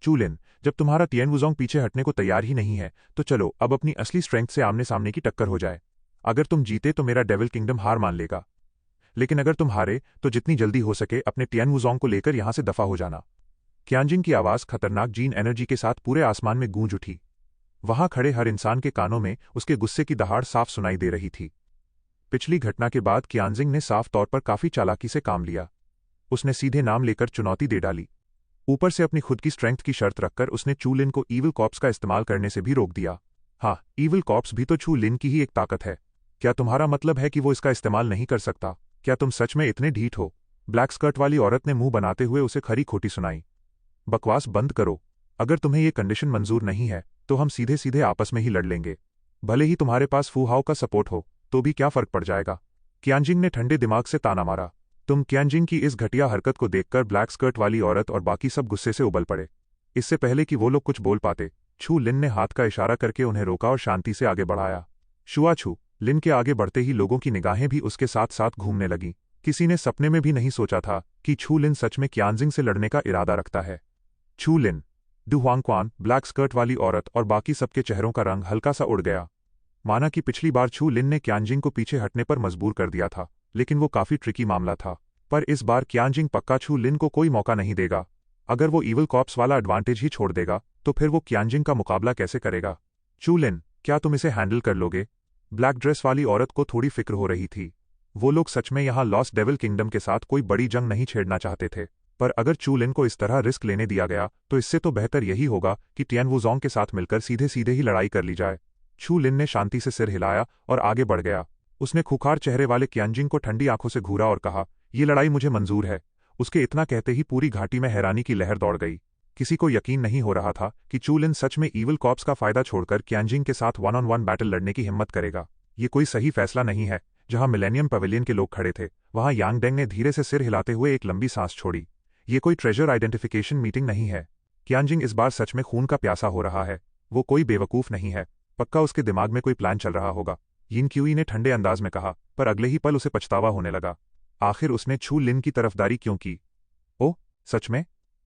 चूलिन, जब तुम्हारा तिएन वुज़ोंग पीछे हटने को तैयार ही नहीं है तो चलो अब अपनी असली स्ट्रेंथ से आमने सामने की टक्कर हो जाए। अगर तुम जीते तो मेरा डेविल किंगडम हार मान लेगा, लेकिन अगर तुम हारे तो जितनी जल्दी हो सके अपने तिएन वुज़ोंग को लेकर यहां से दफा हो जाना। क्यानजिंग की आवाज खतरनाक जीन एनर्जी के साथ पूरे आसमान में गूंज उठी। वहां खड़े हर इंसान के कानों में उसके गुस्से की दहाड़ साफ सुनाई दे रही थी। पिछली घटना के बाद क्यानजिंग ने साफ तौर पर काफी चालाकी से काम लिया। उसने सीधे नाम लेकर चुनौती दे डाली। ऊपर से अपनी खुद की स्ट्रेंथ की शर्त रखकर उसने चू लिन को ईविल कॉर्प्स का इस्तेमाल करने से भी रोक दिया। हाँ, ईविल कॉर्प्स भी तो चू लिन की ही एक ताकत है। क्या तुम्हारा मतलब है कि वो इसका इस्तेमाल नहीं कर सकता? क्या तुम सच में इतने ढीठ हो? ब्लैक स्कर्ट वाली औरत ने मुंह बनाते हुए उसे खरी खोटी सुनाई। बकवास बंद करो। अगर तुम्हें ये कंडीशन मंजूर नहीं है तो हम सीधे सीधे आपस में ही लड़ लेंगे। भले ही तुम्हारे पास फूहाओ का सपोर्ट हो तो भी क्या फर्क पड़ जाएगा? क्यानजिंग ने ठंडे दिमाग से ताना मारा। क्यानजिंग की इस घटिया हरकत को देखकर ब्लैक स्कर्ट वाली औरत और बाकी सब गुस्से से उबल पड़े। इससे पहले कि वो लोग कुछ बोल पाते, छू लिन ने हाथ का इशारा करके उन्हें रोका और शांति से आगे बढ़ाया। शुआ छू लिन के आगे बढ़ते ही लोगों की निगाहें भी उसके साथ साथ घूमने लगीं। किसी ने सपने में भी नहीं सोचा था कि छू लिन सच में क्यानजिंग से लड़ने का इरादा रखता है। छू लिन, डू हुआंगक्वान, ब्लैक स्कर्ट वाली औरत और बाकी सबके चेहरों का रंग हल्का सा उड़ गया। माना कि पिछली बार छू लिन ने क्यानजिंग को पीछे हटने पर मजबूर कर दिया था, लेकिन वो काफी ट्रिकी मामला था। पर इस बार क्यानजिंग पक्का छू लिन को कोई मौका नहीं देगा। अगर वो ईविल कॉर्प्स वाला एडवांटेज ही छोड़ देगा तो फिर वो क्यानजिंग का मुकाबला कैसे करेगा? चू लिन, क्या तुम इसे हैंडल कर लोगे? ब्लैक ड्रेस वाली औरत को थोड़ी फिक्र हो रही थी। वो लोग सच में यहाँ लॉस्ट डेविल किंगडम के साथ कोई बड़ी जंग नहीं छेड़ना चाहते थे, पर अगर चू लिन को इस तरह रिस्क लेने दिया गया तो इससे तो बेहतर यही होगा कि तिएन वुज़ोंग के साथ मिलकर सीधे सीधे ही लड़ाई कर ली जाए। छू लिन ने शांति से सिर हिलाया और आगे बढ़ गया। उसने खुखार चेहरे वाले क्यानजिंग को ठंडी आंखों से घूरा और कहा, ये लड़ाई मुझे मंजूर है। उसके इतना कहते ही पूरी घाटी में हैरानी की लहर दौड़ गई। किसी को यकीन नहीं हो रहा था कि चू लिन सच में ईविल कॉर्प्स का फायदा छोड़कर क्यानजिंग के साथ वन ऑन वन बैटल लड़ने की हिम्मत करेगा। ये कोई सही फैसला नहीं है। जहां मिलेनियम पवेलियन के लोग खड़े थे वहां यांग डेंग ने धीरे से सिर हिलाते हुए एक लंबी सांस छोड़ी। ये कोई ट्रेजर आइडेंटिफिकेशन मीटिंग नहीं है। क्यानजिंग इस बार सच में खून का प्यासा हो रहा है। वो कोई बेवकूफ नहीं है। पक्का उसके दिमाग में कोई प्लान चल रहा होगा, यिन क्यूई ने ठंडे अंदाज में कहा, पर अगले ही पल उसे पछतावा होने लगा। आखिर उसने छू लिन की तरफदारी क्यों की? ओह, सच में?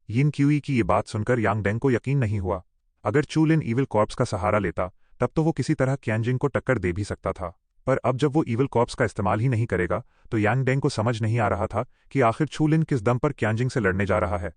यिन क्यूई की ये बात सुनकर यांग डेंग को यकीन नहीं हुआ। अगर चू लिन ईविल कॉर्प्स का सहारा लेता तब तो वो किसी तरह क्यानजिंग को टक्कर दे भी सकता था, पर अब जब वो ईविल कॉर्प्स का इस्तेमाल ही नहीं करेगा तो यांग डेंग को समझ नहीं आ रहा था कि आखिर छू लिन किस दम पर क्यानजिंग से लड़ने जा रहा है।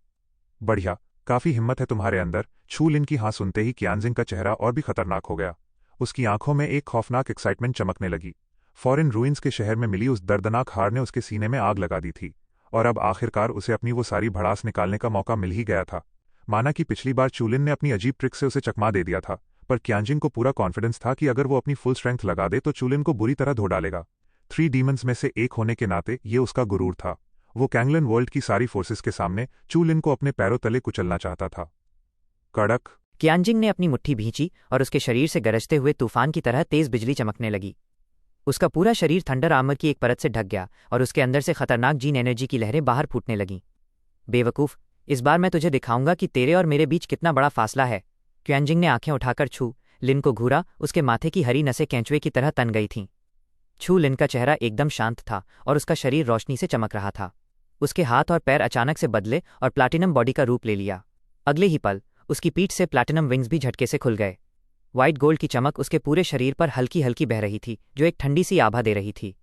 बढ़िया, काफी हिम्मत है तुम्हारे अंदर। छू लिन की हाँ सुनते ही क्यानजिंग का चेहरा और भी खतरनाक हो गया। उसकी आंखों में एक खौफनाक एक्साइटमेंट चमकने लगी। फॉरेन रूइंस के शहर में मिली उस दर्दनाक हार ने उसके सीने में आग लगा दी थी, और अब आखिरकार उसे अपनी वो सारी भड़ास निकालने का मौका मिल ही गया था। माना कि पिछली बार चू लिन ने अपनी अजीब ट्रिक से उसे चकमा दे दिया था, पर क्यानजिंग को पूरा कॉन्फिडेंस था कि अगर वो अपनी फुल स्ट्रेंथ लगा दे तो चू लिन को बुरी तरह धो डालेगा। 3 डीमंस में से एक होने के नाते ये उसका गुरूर था। वो कैंगलन वर्ल्ड की सारी फोर्सेस के सामने चू लिन को अपने पैरों तले कुचलना चाहता था। कड़क। क्यानजिंग ने अपनी मुट्ठी भींची और उसके शरीर से गरजते हुए तूफान की तरह तेज बिजली चमकने लगी। उसका पूरा शरीर थंडर आर्मर की एक परत से ढक गया और उसके अंदर से खतरनाक जीन एनर्जी की लहरें बाहर फूटने लगीं। बेवकूफ, इस बार मैं तुझे दिखाऊंगा कि तेरे और मेरे बीच कितना बड़ा फासला है। क्यानजिंग ने आंखें उठाकर छू लिन को घूरा। उसके माथे की हरी नसें केंचुए की तरह तन गई थीं। छू लिन का चेहरा एकदम शांत था और उसका शरीर रोशनी से चमक रहा था। उसके हाथ और पैर अचानक से बदले और प्लैटिनम बॉडी का रूप ले लिया। अगले ही पल उसकी पीठ से प्लैटिनम विंग्स भी झटके से खुल गए। व्हाइट गोल्ड की चमक उसके पूरे शरीर पर हल्की हल्की बह रही थी, जो एक ठंडी सी आभा दे रही थी।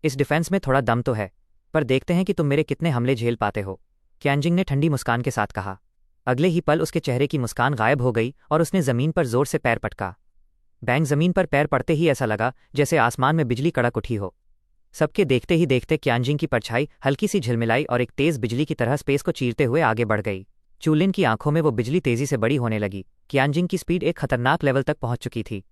इस डिफेंस में थोड़ा दम तो है, पर देखते हैं कि तुम मेरे कितने हमले झेल पाते हो, क्यानजिंग ने ठंडी मुस्कान के साथ कहा। अगले ही पल उसके चेहरे की मुस्कान गायब हो गई और उसने जमीन पर जोर से पैर पटका। बैंग जमीन पर पैर पड़ते ही ऐसा लगा जैसे आसमान में बिजली कड़क उठी हो। सबके देखते ही देखते क्यानजिंग की परछाई हल्की सी झिलमिलाई और एक तेज बिजली की तरह स्पेस को चीरते हुए आगे बढ़ गई। चू लिन की आंखों में वो बिजली तेजी से बड़ी होने लगी। क्यानजिंग की स्पीड एक खतरनाक लेवल तक पहुंच चुकी थी।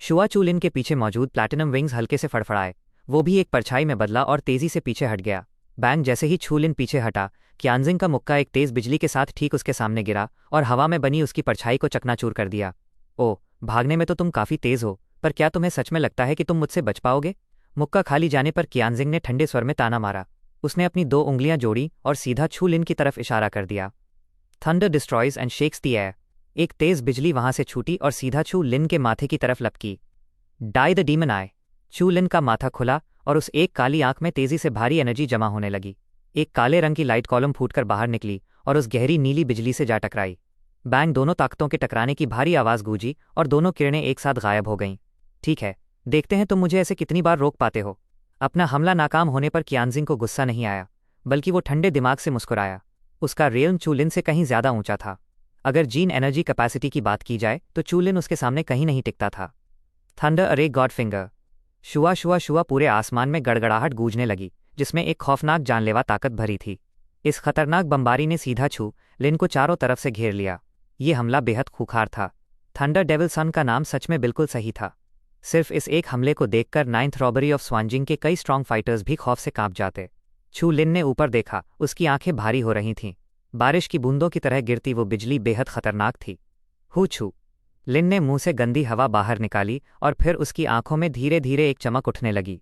शुआ चू लिन के पीछे मौजूद प्लैटिनम विंग्स हल्के से फड़फड़ाए। वो भी एक परछाई में बदला और तेजी से पीछे हट गया। बैंग जैसे ही छू लिन पीछे हटा, क्यानजिंग का मुक्का एक तेज बिजली के साथ ठीक उसके सामने गिरा और हवा में बनी उसकी परछाई को चकनाचूर कर दिया। ओह, भागने में तो तुम काफी तेज हो, पर क्या तुम्हें सच में लगता है कि तुम मुझसे बच पाओगे? मुक्का खाली जाने पर क्यानजिंग ने ठंडे स्वर में ताना मारा। उसने अपनी 2 उंगलियां जोड़ी और सीधा छू लिन की तरफ इशारा कर दिया। Thunder destroys and shakes the air. एक तेज बिजली वहां से छूटी और सीधा छू लिन के माथे की तरफ लपकी। डाई द डीमन आई। छू लिन का माथा खुला और उस एक काली आंख में तेजी से भारी एनर्जी जमा होने लगी। एक काले रंग की लाइट कॉलम फूटकर बाहर निकली और उस गहरी नीली बिजली से जा टकराई। बैंग, दोनों ताकतों के टकराने की भारी आवाज़ गूंजी और दोनों किरणें एक साथ गायब हो गईं। ठीक है, देखते हैं तुम मुझे ऐसे कितनी बार रोक पाते हो। अपना हमला नाकाम होने पर कियानजिंग को गुस्सा नहीं आया, बल्कि वो ठंडे दिमाग से मुस्कुराया। उसका रियल्म चूलिन से कहीं ज्यादा ऊंचा था। अगर जीन एनर्जी कैपेसिटी की बात की जाए तो चूलिन उसके सामने कहीं नहीं टिकता था। थंडर, अरे गॉड फिंगर! शुआ शुआ शुआ! पूरे आसमान में गड़गड़ाहट गूंजने लगी, जिसमें एक खौफनाक जानलेवा ताकत भरी थी। इस खतरनाक बमबारी ने सीधा छू लिन को चारों तरफ से घेर लिया। ये हमला बेहद खूंखार था। थंडर डेविल सन का नाम सच में बिल्कुल सही था। सिर्फ इस एक हमले को देखकर 9th रॉबरी ऑफ स्वांजिंग के कई स्ट्रांग फाइटर्स भी खौफ से कांप जाते। छू लिन ने ऊपर देखा, उसकी आंखें भारी हो रही थीं। बारिश की बूंदों की तरह गिरती वो बिजली बेहद खतरनाक थी। हू छू! लिन ने मुंह से गंदी हवा बाहर निकाली और फिर उसकी आंखों में धीरे धीरे एक चमक उठने लगी।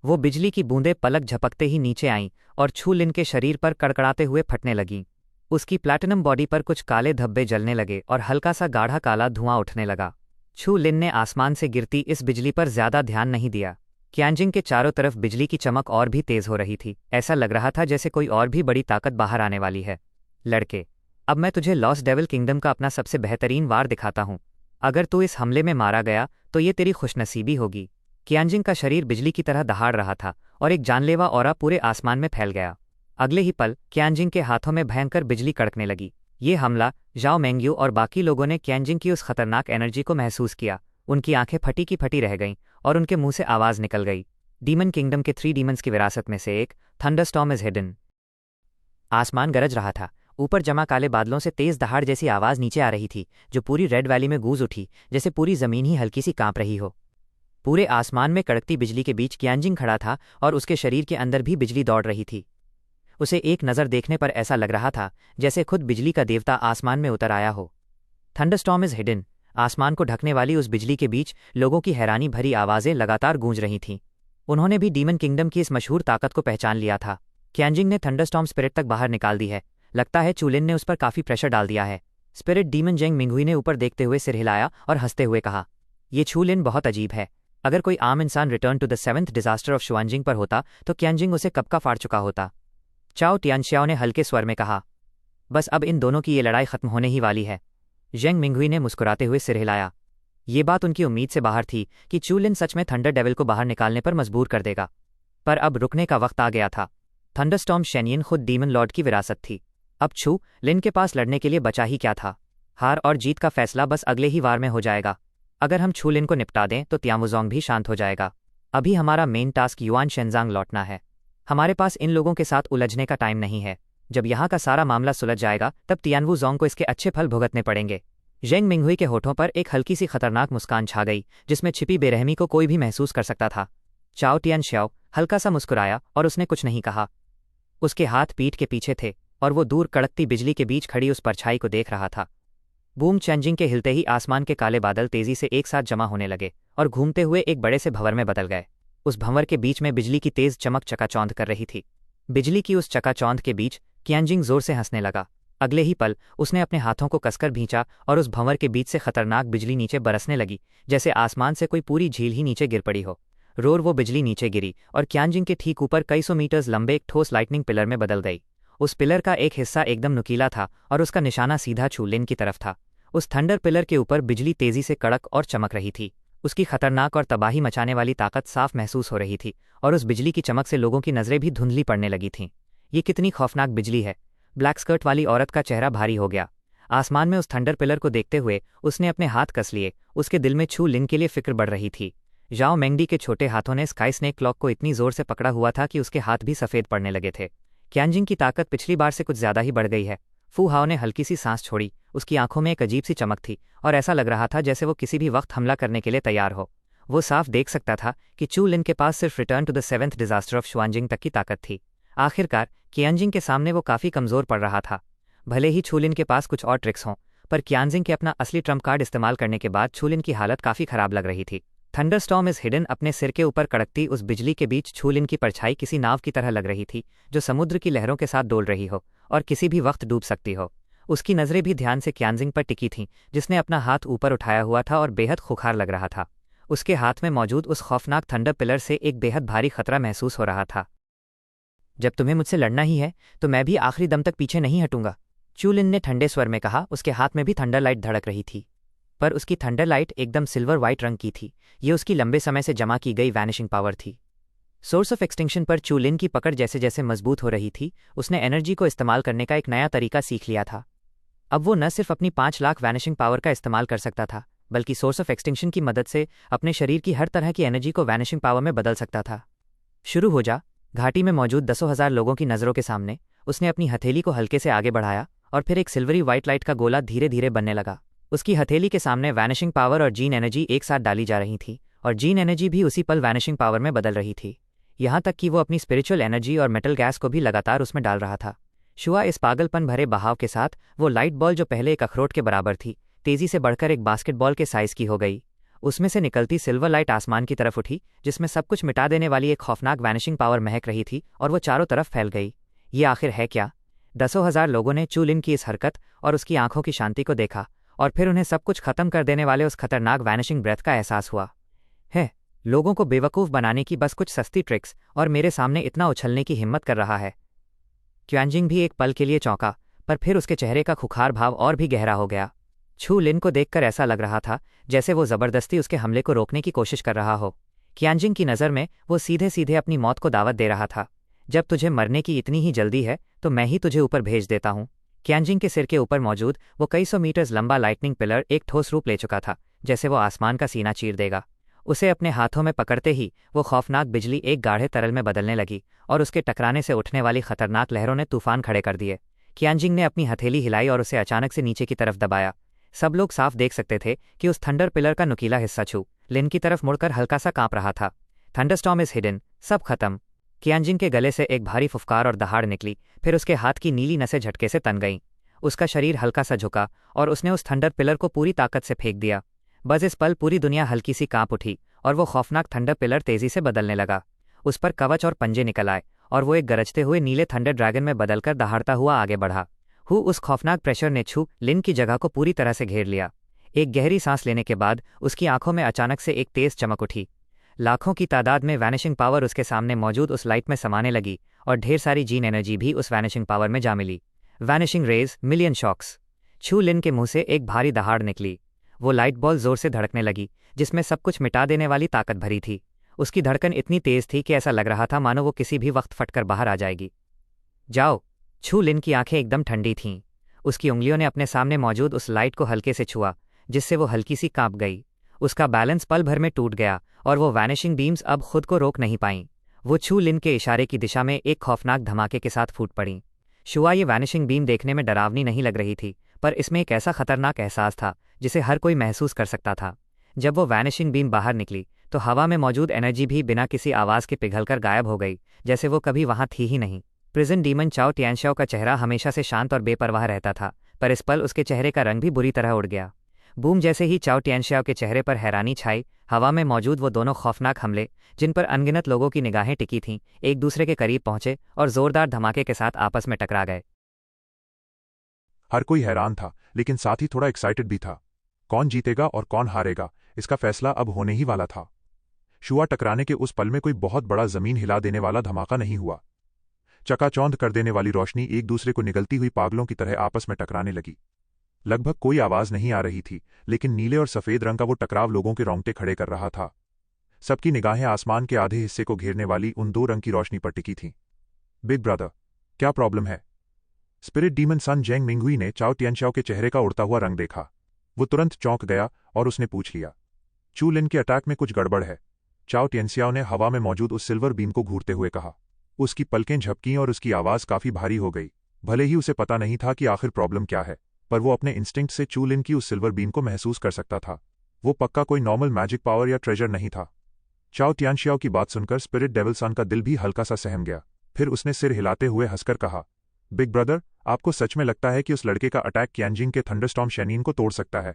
वो बिजली की बूंदें पलक झपकते ही नीचे आईं और छू लिन के शरीर पर कड़कड़ाते हुए फटने लगीं। उसकी प्लैटिनम बॉडी पर कुछ काले धब्बे जलने लगे और हल्का सा गाढ़ा काला धुआं उठने लगा। छू लिन ने आसमान से गिरती इस बिजली पर ज्यादा ध्यान नहीं दिया। क्यांजिंग के चारों तरफ बिजली की चमक और भी तेज हो रही थी। ऐसा लग रहा था जैसे कोई और भी बड़ी ताकत बाहर आने वाली है। लड़के, अब मैं तुझे लॉस्ट डेविल किंगडम का अपना सबसे बेहतरीन वार दिखाता हूँ। अगर तू इस हमले में मारा गया तो ये तेरी खुशनसीबी होगी। क्यांजिंग का शरीर बिजली की तरह दहाड़ रहा था और एक जानलेवा ऑरा पूरे आसमान में फैल गया। अगले ही पल क्यांजिंग के हाथों में भयंकर बिजली कड़कने लगी। ये हमला जाओ मेंग्यू और बाकी लोगों ने क्यांजिंग की उस खतरनाक एनर्जी को महसूस किया। उनकी आंखें फटी की फटी रह गईं और उनके मुंह से आवाज निकल गई। डीमन किंगडम के 3 डीमंस की विरासत में से एक, थंडरस्टॉर्म इज हिडन। आसमान गरज रहा था। ऊपर जमा काले बादलों से तेज दहाड़ जैसी आवाज नीचे आ रही थी, जो पूरी रेड वैली में गूंज उठी, जैसे पूरी जमीन ही हल्की सी कांप रही हो। पूरे आसमान में कड़कती बिजली के बीच क्यांजिंग खड़ा था और उसके शरीर के अंदर भी बिजली दौड़ रही थी। उसे एक नज़र देखने पर ऐसा लग रहा था जैसे खुद बिजली का देवता आसमान में उतर आया हो। Thunderstorm is hidden. आसमान को ढकने वाली उस बिजली के बीच लोगों की हैरानी भरी आवाजें लगातार गूंज रही थीं। उन्होंने भी डीमन किंगडम की इस मशहूर ताकत को पहचान लिया था। क्यांजिंग ने थंडरस्टॉर्म स्पिरिट तक बाहर निकाल दी है। लगता है चूलिन ने उस पर काफी प्रेशर डाल दिया है। स्पिरिट डीमन जेंग मिंगहुई ने ऊपर देखते हुए सिर हिलाया और हंसते हुए कहा, ये चूलिन बहुत अजीब है। अगर कोई आम इंसान return to the 7th disaster of Xuanjing पर होता तो क्यांजिंग उसे कब का फाड़ चुका होता। चाओ टियानशियाओ ने हल्के स्वर में कहा, बस अब इन दोनों की ये लड़ाई खत्म होने ही वाली है। जेंग मिंगहुई ने मुस्कुराते हुए सिर हिलाया। ये बात उनकी उम्मीद से बाहर थी कि चूलिन सच में थंडर डेविल को बाहर निकालने पर मजबूर कर देगा। पर अब रुकने का वक्त आ गया था। थंडरस्टॉर्म शेनियन खुद डीमन लॉर्ड की विरासत थी। अब छू लिन के पास लड़ने के लिए बचा ही क्या था। हार और जीत का फैसला बस अगले ही वार में हो जाएगा। अगर हम छू लिन को निपटा दें तो तियामुजोंग भी शांत हो जाएगा। अभी हमारा मेन टास्क युआन शेंजांग लौटना है। हमारे पास इन लोगों के साथ उलझने का टाइम नहीं है। जब यहाँ का सारा मामला सुलझ जाएगा तब तियानवुजोंग को इसके अच्छे फल भुगतने पड़ेंगे। जेंग मिंगहुई के होठों पर एक हल्की सी खतरनाक मुस्कान छा गई, जिसमें छिपी बेरहमी को कोई भी महसूस कर सकता था। चाओ टियानशियाओ हल्का सा मुस्कुराया और उसने कुछ नहीं कहा। उसके हाथ पीठ के पीछे थे और वो दूर कड़कती बिजली के बीच खड़ी उस परछाई को देख रहा था। बूम चेंजिंग के हिलते ही आसमान के काले बादल तेजी से एक साथ जमा होने लगे और घूमते हुए एक बड़े से भंवर में बदल गए। उस भंवर के बीच में बिजली की तेज चमक चकाचौंध कर रही थी। बिजली की उस चकाचौंध के बीच क्यांजिंग जोर से हंसने लगा। अगले ही पल उसने अपने हाथों को कसकर भींचा और उस भंवर के बीच से खतरनाक बिजली नीचे बरसने लगी, जैसे आसमान से कोई पूरी झील ही नीचे गिर पड़ी हो। रोर वो बिजली नीचे गिरी और क्यांजिंग के ठीक ऊपर कई सौ मीटर्स लंबे एक ठोस लाइटनिंग पिलर में बदल गई। उस पिलर का एक हिस्सा एकदम नुकीला था और उसका निशाना सीधा छू लिन की तरफ था। उस थंडर पिलर के ऊपर बिजली तेजी से कड़क और चमक रही थी। उसकी खतरनाक और तबाही मचाने वाली ताकत साफ महसूस हो रही थी और उस बिजली की चमक से लोगों की नजरें भी धुंधली पड़ने लगी थीं। ये कितनी खौफनाक बिजली है। ब्लैक स्कर्ट वाली औरत का चेहरा भारी हो गया। आसमान में उस थंडर पिलर को देखते हुए उसने अपने हाथ कस लिए। उसके दिल में छू लिन के लिए फिक्र बढ़ रही थी। जाओ मेंगडी के छोटे हाथों ने स्काई स्नेक क्लॉक को इतनी जोर से पकड़ा हुआ था कि उसके हाथ भी सफेद पड़ने लगे थे। क्यांजिंग की ताकत पिछली बार से कुछ ज्यादा ही बढ़ गई है। फू हाओ ने हल्की सी सांस छोड़ी। उसकी आंखों में एक अजीब सी चमक थी और ऐसा लग रहा था जैसे वो किसी भी वक्त हमला करने के लिए तैयार हो। वो साफ देख सकता था कि चू लिन के पास सिर्फ return to the 7th disaster of Xuanjing तक की ताकत थी। आखिरकार क्यांजिंग के सामने वो काफी कमजोर पड़ रहा था। भले ही छू लिन के पास कुछ और ट्रिक्स हों, पर क्यांजिंग के अपना असली ट्रम्प कार्ड इस्तेमाल करने के बाद छू लिन की हालत काफी खराब लग रही थी। थंडरस्टॉर्म इज हिडन अपने सिर के ऊपर कड़कती उस बिजली के बीच छू लिन की परछाई किसी नाव की तरह लग रही थी, जो समुद्र की लहरों के साथ डोल रही हो और किसी भी वक्त डूब सकती हो। उसकी नजरें भी ध्यान से क्यांजिंग पर टिकी थीं, जिसने अपना हाथ ऊपर उठाया हुआ था और बेहद खुखार लग रहा था। उसके हाथ में मौजूद उस खौफनाक थंडर पिलर से एक बेहद भारी खतरा महसूस हो रहा था। जब तुम्हें मुझसे लड़ना ही है तो मैं भी आखिरी दम तक पीछे नहीं हटूंगा। चू लिन ने ठंडे स्वर में कहा। उसके हाथ में भी थंडर लाइट धड़क रही थी, पर उसकी थंडर लाइट एकदम सिल्वर वाइट रंग की थी। ये उसकी लंबे समय से जमा की गई वैनिशिंग पावर थी। सोर्स ऑफ एक्सटिंक्शन पर चू लिन की पकड़ जैसे जैसे मजबूत हो रही थी, उसने एनर्जी को इस्तेमाल करने का एक नया तरीका सीख लिया था। अब वो न सिर्फ अपनी 5 लाख वैनिशिंग पावर का इस्तेमाल कर सकता था, बल्कि सोर्स ऑफ एक्सटिंक्शन की मदद से अपने शरीर की हर तरह की एनर्जी को वैनिशिंग पावर में बदल सकता था। शुरू हो जा। घाटी में मौजूद 10,000 लोगों की नज़रों के सामने उसने अपनी हथेली को हल्के से आगे बढ़ाया और फिर एक सिल्वरी वाइट लाइट का गोला धीरे धीरे बनने लगा। उसकी हथेली के सामने वैनिशिंग पावर और जीन एनर्जी एक साथ डाली जा रही थी, और जीन एनर्जी भी उसी पल वैनिशिंग पावर में बदल रही थी। यहाँ तक कि वो अपनी स्पिरिचुअल एनर्जी और मेटल गैस को भी लगातार उसमें डाल रहा था। शुआ इस पागलपन भरे बहाव के साथ वो लाइट बॉल जो पहले एक अखरोट के बराबर थी, तेजी से बढ़कर एक बास्केटबॉल के साइज की हो गई। उसमें से निकलती सिल्वर लाइट आसमान की तरफ उठी, जिसमें सब कुछ मिटा देने वाली एक खौफनाक वैनिशिंग पावर महक रही थी, और वो चारों तरफ फैल गई। ये आखिर है क्या? 10,000 लोगों ने चू लिन की इस हरकत और उसकी आंखों की शांति को देखा, और फिर उन्हें सब कुछ खत्म कर देने वाले उस खतरनाक वैनिशिंग ब्रेथ का एहसास हुआ। है, लोगों को बेवकूफ़ बनाने की बस कुछ सस्ती ट्रिक्स, और मेरे सामने इतना उछलने की हिम्मत कर रहा है। क्वानजिंग भी एक पल के लिए चौंका, पर फिर उसके चेहरे का खुखार भाव और भी गहरा हो गया। चू लिन को देखकर ऐसा लग रहा था जैसे वो जबरदस्ती उसके हमले को रोकने की कोशिश कर रहा हो। क्वानजिंग की नज़र में वो सीधे सीधे अपनी मौत को दावत दे रहा था। जब तुझे मरने की इतनी ही जल्दी है तो मैं ही तुझे ऊपर भेज देता हूँ। क्वानजिंग के सिर के ऊपर मौजूद वो कई सौ मीटर्स लंबा लाइटनिंग पिलर एक ठोस रूप ले चुका था, जैसे वो आसमान का सीना चीर देगा। उसे अपने हाथों में पकड़ते ही वो खौफनाक बिजली एक गाढ़े तरल में बदलने लगी, और उसके टकराने से उठने वाली खतरनाक लहरों ने तूफान खड़े कर दिए। क्वानजिंग ने अपनी हथेली हिलाई और उसे अचानक से नीचे की तरफ दबाया। सब लोग साफ देख सकते थे कि उस थंडर पिलर का नुकीला हिस्सा चू लिन की तरफ मुड़कर हल्का सा कांप रहा था। थंडरस्टॉर्म इज हिडन, सब खत्म। क्वानजिंग के गले से एक भारी फुफकार और दहाड़ निकली, फिर उसके हाथ की नीली नसें झटके से तन गईं। उसका शरीर हल्का सा झुका और उसने उस थंडर पिलर को पूरी ताकत से फेंक दिया। बस इस पल पूरी दुनिया हल्की सी कांप उठी, और वो खौफनाक थंडर पिलर तेजी से बदलने लगा। उस पर कवच और पंजे निकल आए, और वो एक गरजते हुए नीले थंडर ड्रैगन में बदलकर दहाड़ता हुआ आगे बढ़ा। उस खौफनाक प्रेशर ने चू लिन की जगह को पूरी तरह से घेर लिया। एक गहरी सांस लेने के बाद उसकी आंखों में अचानक से एक तेज चमक उठी। लाखों की तादाद में वैनिशिंग पावर उसके सामने मौजूद उस लाइट में समाने लगी, और ढेर सारी जीन एनर्जी भी उस वैनिशिंग पावर में जा मिली। Vanishing rays, million shocks. Chu Lin के मुंह से एक भारी दहाड़ निकली। वो लाइट बॉल जोर से धड़कने लगी, जिसमें सब कुछ मिटा देने वाली ताकत भरी थी। उसकी धड़कन इतनी तेज थी कि ऐसा लग रहा था मानो वो किसी भी वक्त फटकर बाहर आ जाएगी। जाओ। चू लिन की आंखें एकदम ठंडी थीं। उसकी उंगलियों ने अपने सामने मौजूद उस लाइट को हल्के से छुआ, जिससे वो हल्की सी कांप गई। उसका बैलेंस पल भर में टूट गया, और वो वैनिशिंग बीम्स अब खुद को रोक नहीं पाईं। वो चू लिन के इशारे की दिशा में एक खौफनाक धमाके के साथ फूट पड़ीं। शुआ ये वैनिशिंग बीम देखने में डरावनी नहीं लग रही थी, पर इसमें एक ऐसा खतरनाक एहसास था जिसे हर कोई महसूस कर सकता था। जब वो वैनिशिंग बीम बाहर निकली तो हवा में मौजूद एनर्जी भी बिना किसी आवाज़ के पिघलकर गायब हो गई, जैसे वो कभी वहाँ थी ही नहीं। प्रिजन डीमन चाओ टियानशाओ का चेहरा हमेशा से शांत और बेपरवाह रहता था, पर इस पल उसके चेहरे का रंग भी बुरी तरह उड़ गया। बूम जैसे ही चाओ टियानशाओ के चेहरे पर हैरानी छाई, हवा में मौजूद वो दोनों खौफनाक हमले, जिन पर अनगिनत लोगों की निगाहें टिकी थीं, एक दूसरे के करीब पहुंचे और जोरदार धमाके के साथ आपस में टकरा गए। हर कोई हैरान था, लेकिन साथ ही थोड़ा एक्साइटेड भी था। कौन जीतेगा और कौन हारेगा, इसका फैसला अब होने ही वाला था। शुआ टकराने के उस पल में कोई बहुत बड़ा जमीन हिला देने वाला धमाका नहीं हुआ। चकाचौंध कर देने वाली रोशनी एक दूसरे को निगलती हुई पागलों की तरह आपस में टकराने लगी। लगभग कोई आवाज नहीं आ रही थी, लेकिन नीले और सफेद रंग का वो टकराव लोगों के रोंगटे खड़े कर रहा था। सबकी निगाहें आसमान के आधे हिस्से को घेरने वाली उन दो रंग की रोशनी पर टिकी थीं। बिग ब्रदर, क्या प्रॉब्लम है? स्पिरिट डीमन सन जेंग मिंगुई ने चाओ टियानशाओ के चेहरे का उड़ता हुआ रंग देखा। वो तुरंत चौंक गया और उसने पूछ लिया, चू लिन के अटैक में कुछ गड़बड़ है? चाओ टियानशाओ ने हवा में मौजूद उस सिल्वर बीम को घूरते हुए कहा। उसकी पलकें झपकीं और उसकी आवाज़ काफ़ी भारी हो गई। भले ही उसे पता नहीं था कि आखिर प्रॉब्लम क्या है, पर वो अपने इंस्टिंक्ट से चू लिन की उस सिल्वर बीम को महसूस कर सकता था। वो पक्का कोई नॉर्मल मैजिक पावर या ट्रेजर नहीं था। चाओ टियानशाओ की बात सुनकर स्पिरिट डेविल सन का दिल भी हल्का सा सहम गया। फिर उसने सिर हिलाते हुए हंसकर कहा, बिग ब्रदर, आपको सच में लगता है कि उस लड़के का अटैक क्यानजिंग के थंडरस्टॉर्म शैनीन को तोड़ सकता है?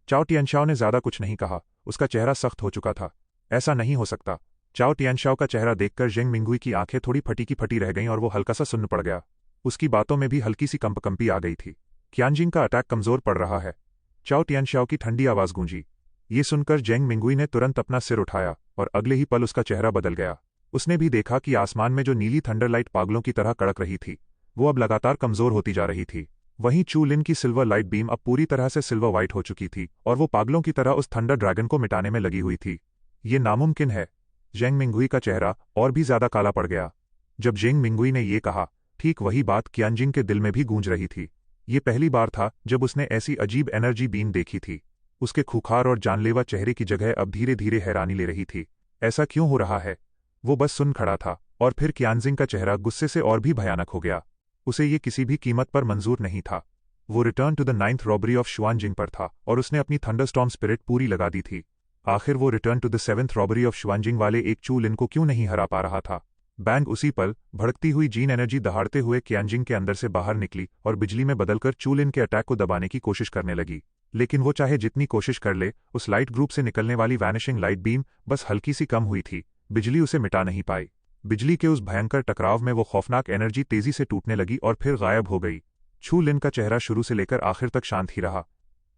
चाओ टियानशाओ ने ज्यादा कुछ नहीं कहा, उसका चेहरा सख्त हो चुका था। ऐसा नहीं हो सकता। चाओ टियानशाओ का चेहरा देखकर जेंग मिंगुई की आंखें थोड़ी फटी की फटी रह गईं और वो हल्का सा सुन्न पड़ गया। उसकी बातों में भी हल्की सी कंपकंपी आ गई थी। क्यानजिंग का अटैक कमजोर पड़ रहा है। चाओ टियानशाओ की ठंडी आवाज गूंजी। ये सुनकर जेंग मिंगुई ने तुरंत अपना सिर उठाया और अगले ही पल उसका चेहरा बदल गया। उसने भी देखा कि आसमान में जो नीली थंडरलाइट पागलों की तरह कड़क रही थी, वो अब लगातार कमजोर होती जा रही थी। वहीं चू लिन की सिल्वर लाइट बीम अब पूरी तरह से सिल्वर वाइट हो चुकी थी और वो पागलों की तरह उस थंडर ड्रैगन को मिटाने में लगी हुई थी। ये नामुमकिन है। जेंग मिंगुई का चेहरा और भी ज्यादा काला पड़ गया। जब जेंग मिंगुई ने ये कहा, ठीक वही बात क्यानजिंग के दिल में भी गूंज रही थी। ये पहली बार था जब उसने ऐसी अजीब एनर्जी बीम देखी थी। उसके खूंखार और जानलेवा चेहरे की जगह अब धीरे धीरे हैरानी ले रही थी। ऐसा क्यों हो रहा है? वो बस सुन खड़ा था और फिर क्यानजिंग का चेहरा गुस्से से और भी भयानक हो गया। उसे ये किसी भी कीमत पर मंजूर नहीं था। वो return to the 9th robbery of Xuanjing पर था और उसने अपनी थंडरस्टॉर्म स्पिरिट पूरी लगा दी थी। आखिर वो return to the 7th robbery of Xuanjing वाले एक चू लिन को क्यों नहीं हरा पा रहा था? बैंग उसी पल भड़कती हुई जीन एनर्जी दहाड़ते हुए क्यानजिंग के अंदर से बाहर निकली और बिजली में बदलकर चू लिन के अटैक को दबाने की कोशिश करने लगी। लेकिन वो चाहे जितनी कोशिश कर ले, उस लाइट ग्रुप से निकलने वाली वैनिशिंग लाइट बीम बस हल्की सी कम हुई थी। बिजली उसे मिटा नहीं पाई। बिजली के उस भयंकर टकराव में वो खौफनाक एनर्जी तेजी से टूटने लगी और फिर गायब हो गई। चू लिन का चेहरा शुरू से लेकर आखिर तक शांत ही रहा।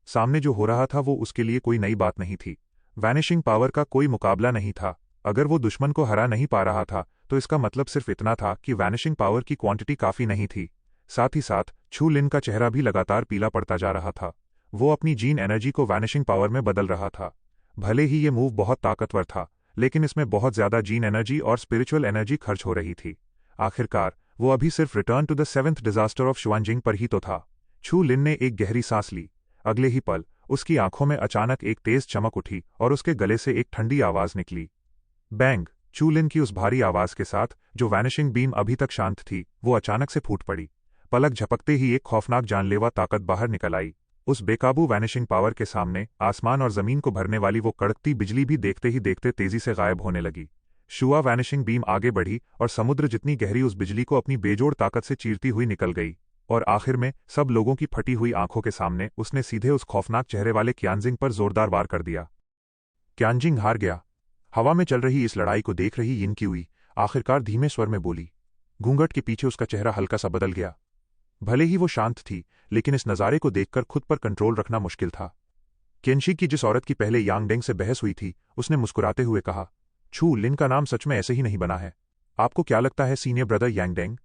सामने जो हो रहा था वो उसके लिए कोई नई बात नहीं थी। वैनिशिंग पावर का कोई मुकाबला नहीं था। अगर वो दुश्मन को हरा नहीं पा रहा था तो इसका मतलब सिर्फ इतना था कि वैनिशिंग पावर की क्वांटिटी काफी नहीं थी। साथ ही साथ चू लिन का चेहरा भी लगातार पीला पड़ता जा रहा था। वो अपनी जीन एनर्जी को वैनिशिंग पावर में बदल रहा था। भले ही ये मूव बहुत ताकतवर था, लेकिन इसमें बहुत ज्यादा जीन एनर्जी और स्पिरिचुअल एनर्जी खर्च हो रही थी। आखिरकार वो अभी सिर्फ return to the 7th disaster of Xuanjing पर ही तो था। चू लिन ने एक गहरी सांस ली। अगले ही पल उसकी आंखों में अचानक एक तेज चमक उठी और उसके गले से एक ठंडी आवाज निकली। बैंग! चू लिन की उस भारी आवाज के साथ जो वैनिशिंग बीम अभी तक शांत थी, वो अचानक से फूट पड़ी। पलक झपकते ही एक खौफनाक जानलेवा ताकत बाहर निकल आई। उस बेकाबू वैनिशिंग पावर के सामने आसमान और जमीन को भरने वाली वो कड़कती बिजली भी देखते ही देखते तेजी से गायब होने लगी। शुआ वैनिशिंग बीम आगे बढ़ी और समुद्र जितनी गहरी उस बिजली को अपनी बेजोड़ ताकत से चीरती हुई निकल गई। और आखिर में सब लोगों की फटी हुई आंखों के सामने उसने सीधे उस खौफनाक चेहरे वाले क्यानजिंग पर जोरदार वार कर दिया। क्यानजिंग हार गया। हवा में चल रही इस लड़ाई को देख रही यिन क्यूई आखिरकार धीमे स्वर में बोली। घूंघट के पीछे उसका चेहरा हल्का सा बदल गया। भले ही वो शांत थी, लेकिन इस नज़ारे को देखकर खुद पर कंट्रोल रखना मुश्किल था। केनशी की जिस औरत की पहले यांग डेंग से बहस हुई थी, उसने मुस्कुराते हुए कहा, छू लिन का नाम सच में ऐसे ही नहीं बना है। आपको क्या लगता है सीनियर ब्रदर यांग डेंग?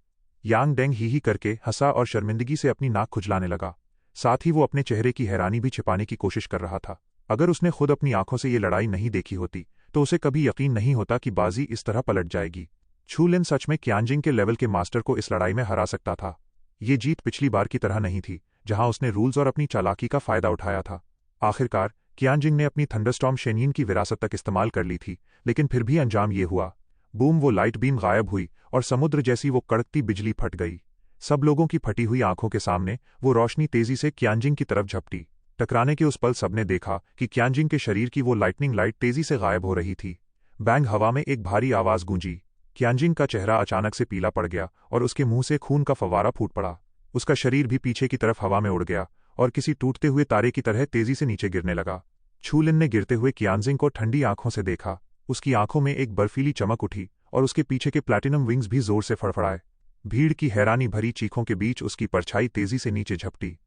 यांग डेंग ही करके हंसा और शर्मिंदगी से अपनी नाक खुजलाने लगा। साथ ही वो अपने चेहरे की हैरानी भी छिपाने की कोशिश कर रहा था। अगर उसने खुद अपनी आंखों से ये लड़ाई नहीं देखी होती तो उसे कभी यकीन नहीं होता कि बाजी इस तरह पलट जाएगी। छू लिन सच में क्यानजिंग के लेवल के मास्टर को इस लड़ाई में हरा सकता था। ये जीत पिछली बार की तरह नहीं थी, जहां उसने रूल्स और अपनी चालाकी का फायदा उठाया था। आखिरकार क्यानजिंग ने अपनी थंडरस्टॉर्म शेनियन की विरासत तक इस्तेमाल कर ली थी, लेकिन फिर भी अंजाम ये हुआ। बूम! वो लाइट बीम गायब हुई और समुद्र जैसी वो कड़कती बिजली फट गई। सब लोगों की फटी हुई आंखों के सामने वो रोशनी तेजी से क्यानजिंग की तरफ झपटी। टकराने के उस पल सबने देखा कि क्यानजिंग के शरीर की वो लाइटनिंग लाइट तेजी से गायब हो रही थी। बैंग! हवा में एक भारी आवाज गूंजी। क्यानजिंग का चेहरा अचानक से पीला पड़ गया और उसके मुंह से खून का फव्वारा फूट पड़ा। उसका शरीर भी पीछे की तरफ हवा में उड़ गया और किसी टूटते हुए तारे की तरह तेजी से नीचे गिरने लगा। छू लिन ने गिरते हुए क्यानजिंग को ठंडी आंखों से देखा। उसकी आंखों में एक बर्फीली चमक उठी और उसके पीछे के प्लैटिनम विंग्स भी जोर से फड़फड़ाए। भीड़ की हैरानी भरी चीखों के बीच उसकी परछाई तेजी से नीचे झपटी।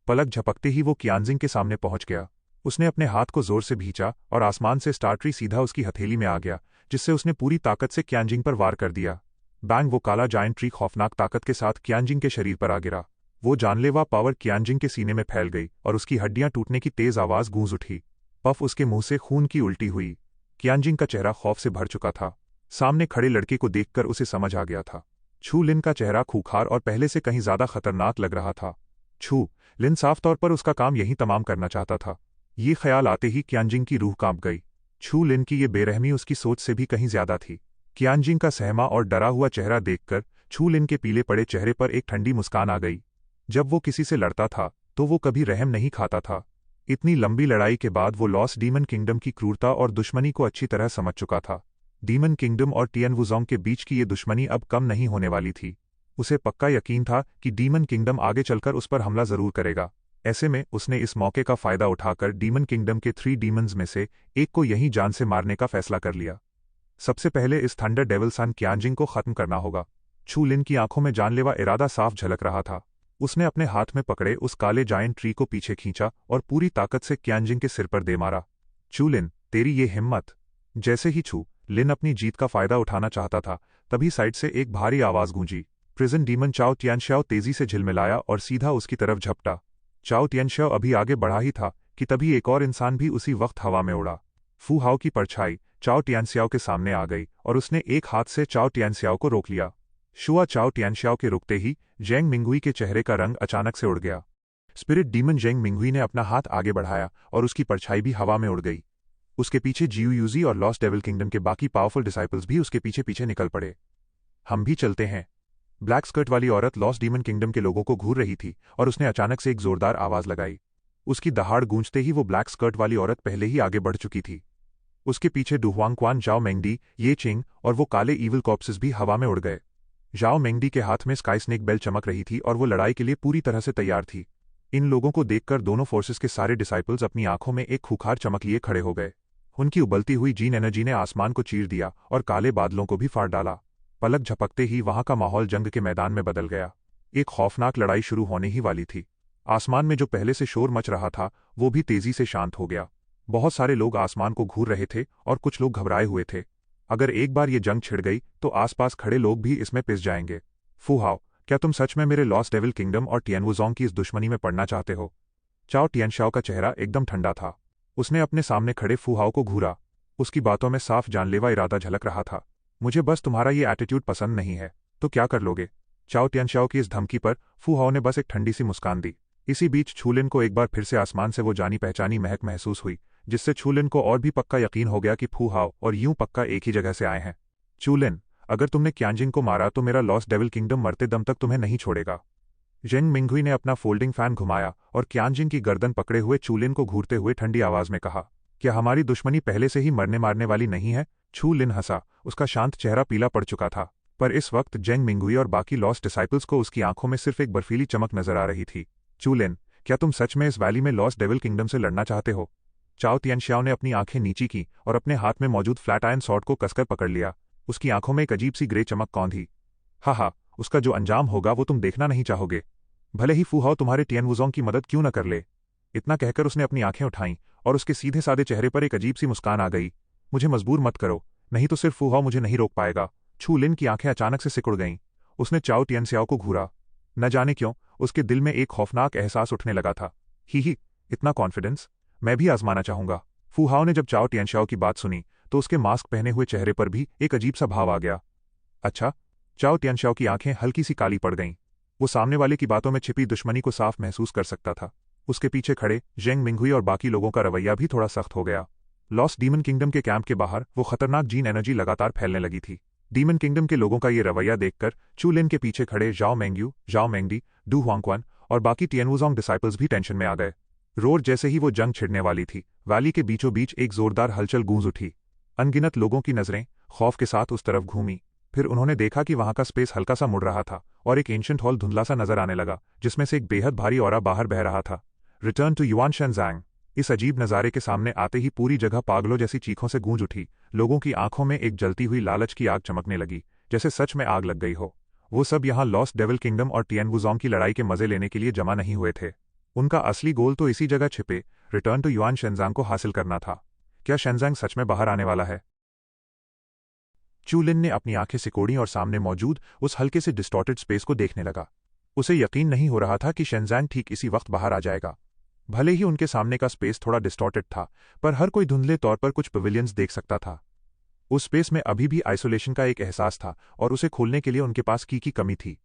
पलक झपकते ही वो क्यानजिंग के सामने पहुंच गया। उसने अपने हाथ को जोर से भींचा और आसमान से स्टार ट्री सीधा उसकी हथेली में आ गया, जिससे उसने पूरी ताकत से क्यानजिंग पर वार कर दिया। बैंग! वो काला जायंट ट्री खौफनाक ताकत के साथ क्यानजिंग के शरीर पर आ गिरा। वो जानलेवा पावर क्यानजिंग के सीने में फैल गई और उसकी हड्डियां टूटने की तेज आवाज गूंज उठी। पफ! उसके मुंह से खून की उल्टी हुई। क्यानजिंग का चेहरा खौफ से भर चुका था। सामने खड़े लड़के को देखकर उसे समझ आ गया था। छू लिन का चेहरा खूंखार और पहले से कहीं ज्यादा खतरनाक लग रहा था। छू लिन साफ तौर पर उसका काम यहीं तमाम करना चाहता था। ये ख्याल आते ही क्यानजिंग की रूह कांप गई। छू लिन की ये बेरहमी उसकी सोच से भी कहीं ज्यादा थी। क्यानजिंग का सहमा और डरा हुआ चेहरा देखकर छू लिन के पीले पड़े चेहरे पर एक ठंडी मुस्कान आ गई। जब वो किसी से लड़ता था तो वो कभी रहम नहीं खाता था। इतनी लंबी लड़ाई के बाद वो लॉस्ट डीमन किंगडम की क्रूरता और दुश्मनी को अच्छी तरह समझ चुका था। डीमन किंगडम और टियन वुज़ोंग के बीच की ये दुश्मनी अब कम नहीं होने वाली थी। उसे पक्का यकीन था कि डीमन किंगडम आगे चलकर उस पर हमला जरूर करेगा। ऐसे में उसने इस मौके का फायदा उठाकर डीमन किंगडम के 3 डीमंस में से एक को यहीं जान से मारने का फैसला कर लिया। सबसे पहले इस थंडर डेविल सन क्यानजिंग को खत्म करना होगा। छू लिन की आंखों में जानलेवा इरादा साफ झलक रहा था। उसने अपने हाथ में पकड़े उस काले जायंट ट्री को पीछे खींचा और पूरी ताकत से क्यानजिंग के सिर पर दे मारा। छू लिन, तेरी ये हिम्मत! जैसे ही छू लिन अपनी जीत का फायदा उठाना चाहता था, तभी साइड से एक भारी आवाज गूंजी। प्रिजन डीमन चाओ तियानशाओ तेजी से झिलमिलाया और सीधा उसकी तरफ झपटा। चाओ तियानशाओ अभी आगे बढ़ा ही था कि तभी एक और इंसान भी उसी वक्त हवा में उड़ा। फू हाओ की परछाई चाओ तियानशाओ के सामने आ गई और उसने एक हाथ से चाओ तियानशाओ को रोक लिया। शुआ चाओ तियानशाओ के रुकते ही जेंग मिंगुई के चेहरे का रंग अचानक से उड़ गया। स्पिरिट डीमन जेंग मिंगुई ने अपना हाथ आगे बढ़ाया और उसकी परछाई भी हवा में उड़ गई। उसके पीछे जियू यूजी और लॉस्ट डेविल किंगडम के बाकी पावरफुल डिसाइपल्स भी उसके पीछे पीछे निकल पड़े। हम भी चलते हैं। ब्लैक स्कर्ट वाली औरत लॉस्ट डीमन किंगडम के लोगों को घूर रही थी और उसने अचानक से एक जोरदार आवाज लगाई। उसकी दहाड़ गूंजते ही वो ब्लैक स्कर्ट वाली औरत पहले ही आगे बढ़ चुकी थी। उसके पीछे डुहुआंगक्वान, जाओ मेंगडी, ये चिंग और वो काले ईविल कॉप्सेस भी हवा में उड़ गए। जाओ मेंगडी के हाथ में स्काई स्नेक बेल चमक रही थी और वो लड़ाई के लिए पूरी तरह से तैयार थी। इन लोगों को देखकर दोनों फोर्सेस के सारे डिसाइपल्स अपनी आंखों में एक खूंखार चमक लिए खड़े हो गए। उनकी उबलती हुई जीन एनर्जी ने आसमान को चीर दिया और काले बादलों को भी फाड़ डाला। पलक झपकते ही वहां का माहौल जंग के मैदान में बदल गया। एक खौफनाक लड़ाई शुरू होने ही वाली थी। आसमान में जो पहले से शोर मच रहा था वो भी तेजी से शांत हो गया। बहुत सारे लोग आसमान को घूर रहे थे और कुछ लोग घबराए हुए थे। अगर एक बार ये जंग छिड़ गई तो आसपास खड़े लोग भी इसमें पिस जाएंगे। फू हाओ, क्या तुम सच में मेरे लॉस्ट डेविल किंगडम और टियानवुज़ोंग की इस दुश्मनी में पड़ना चाहते हो? चाओ तियानशाओ का चेहरा एकदम ठंडा था। उसने अपने सामने खड़े फू हाओ को घूरा। उसकी बातों में साफ जानलेवा इरादा झलक रहा था। मुझे बस तुम्हारा ये एटीट्यूड पसंद नहीं है, तो क्या कर लोगे? चाओ तियानशाओ की इस धमकी पर फू हाओ ने बस एक ठंडी सी मुस्कान दी। इसी बीच छूलिन को एक बार फिर से आसमान से वो जानी पहचानी महक महसूस हुई, जिससे छूलिन को और भी पक्का यकीन हो गया कि फू हाओ और यूं पक्का एक ही जगह से आए हैं। चूलिन, अगर तुमने क्यांजिंग को मारा तो मेरा लॉस्ट डेविल किंगडम मरते दम तक तुम्हें नहीं छोड़ेगा। जेंग मिंगुई ने अपना फोल्डिंग फैन घुमाया और क्यांजिंग की गर्दन पकड़े हुए चूलिन को घूरते हुए ठंडी आवाज में कहा, क्या हमारी दुश्मनी पहले से ही मरने मारने वाली नहीं है? छूलिन हंसा। उसका शांत चेहरा पीला पड़ चुका था, पर इस वक्त जेंग मिंगुई और बाकी लॉस्ट डिसाइपल्स को उसकी आंखों में सिर्फ एक बर्फीली चमक नजर आ रही थी। चूलिन, क्या तुम सच में इस वैली में लॉस्ट डेविल किंगडम से लड़ना चाहते हो? चाओ तियानशाओ ने अपनी आंखें नीची की और अपने हाथ में मौजूद फ्लैट आयरन सॉर्ड को कसकर पकड़ लिया। उसकी आंखों में एक अजीब सी ग्रे चमक कौंधी। हा, उसका जो अंजाम होगा वो तुम देखना नहीं चाहोगे, भले ही फू हाओ तुम्हारे टियानवुज़ोंग की मदद क्यों न कर ले। इतना कहकर उसने अपनी आंखें उठाईं और उसके सीधे साधे चेहरे पर एक अजीब सी मुस्कान आ गई। मुझे मजबूर मत करो, नहीं तो सिर्फ फू हाओ मुझे नहीं रोक पाएगा। छू लिन की आंखें अचानक से सिकुड़ गईं। उसने चाओ तियानशाओ को घूरा। न जाने क्यों उसके दिल में एक खौफनाक एहसास उठने लगा था। ही, इतना कॉन्फिडेंस, मैं भी आजमाना चाहूंगा। फू हाओ ने जब चाओ तियानशाओ की बात सुनी तो उसके मास्क पहने हुए चेहरे पर भी एक अजीब सा भाव आ गया। अच्छा। चाओ तियानशाओ की आंखें हल्की सी काली पड़ गईं। वो सामने वाले की बातों में छिपी दुश्मनी को साफ महसूस कर सकता था। उसके पीछे खड़े जेंग मिंगुई और बाकी लोगों का रवैया भी थोड़ा सख्त हो गया। लॉस्ट डीमन किंगडम के कैंप के बाहर वो खतरनाक जीन एनर्जी लगातार फैलने लगी थी। डीमन किंगडम के लोगों का ये रवैया देखकर चूलिन के पीछे खड़े जाओ मेंग्यू, जाओ मेंगडी, डू हुआंगक्वान और बाकी टियानवुज़ोंग डिसाइपल्स भी टेंशन में आ गए। रोड जैसे ही वो जंग छिड़ने वाली थी, वैली के बीचों बीच एक जोरदार हलचल गूंज उठी। अनगिनत लोगों की नजरें खौफ के साथ उस तरफ घूमी। फिर उन्होंने देखा कि वहां का स्पेस हल्का सा मुड़ रहा था और एक एंशिएंट हॉल धुंधला सा नजर आने लगा, जिसमें से एक बेहद भारी ऑरा बाहर बह रहा था। Return to Yuan Shenzang. इस अजीब नज़ारे के सामने आते ही पूरी जगह पागलों जैसी चीखों से गूंज उठी। लोगों की आंखों में एक जलती हुई लालच की आग चमकने लगी, जैसे सच में आग लग गई हो। वो सब यहाँ लॉस्ट डेविल किंगडम और टियानवुज़ोंग की लड़ाई के मजे लेने के लिए जमा नहीं हुए थे। उनका असली गोल तो इसी जगह छिपे रिटर्न टू युआन शेनज़ांग को हासिल करना था। क्या शेनज़ांग सच में बाहर आने वाला है? चूलिन ने अपनी आंखें सिकोड़ी और सामने मौजूद उस हल्के से डिस्टॉर्टेड स्पेस को देखने लगा। उसे यकीन नहीं हो रहा था कि शेनज़ांग ठीक इसी वक्त बाहर आ जाएगा। भले ही उनके सामने का स्पेस थोड़ा डिस्टॉर्टेड था, पर हर कोई धुंधले तौर पर कुछ पवेलियंस देख सकता था। उस स्पेस में अभी भी आइसोलेशन का एक एहसास था और उसे खोलने के लिए उनके पास की कमी थी।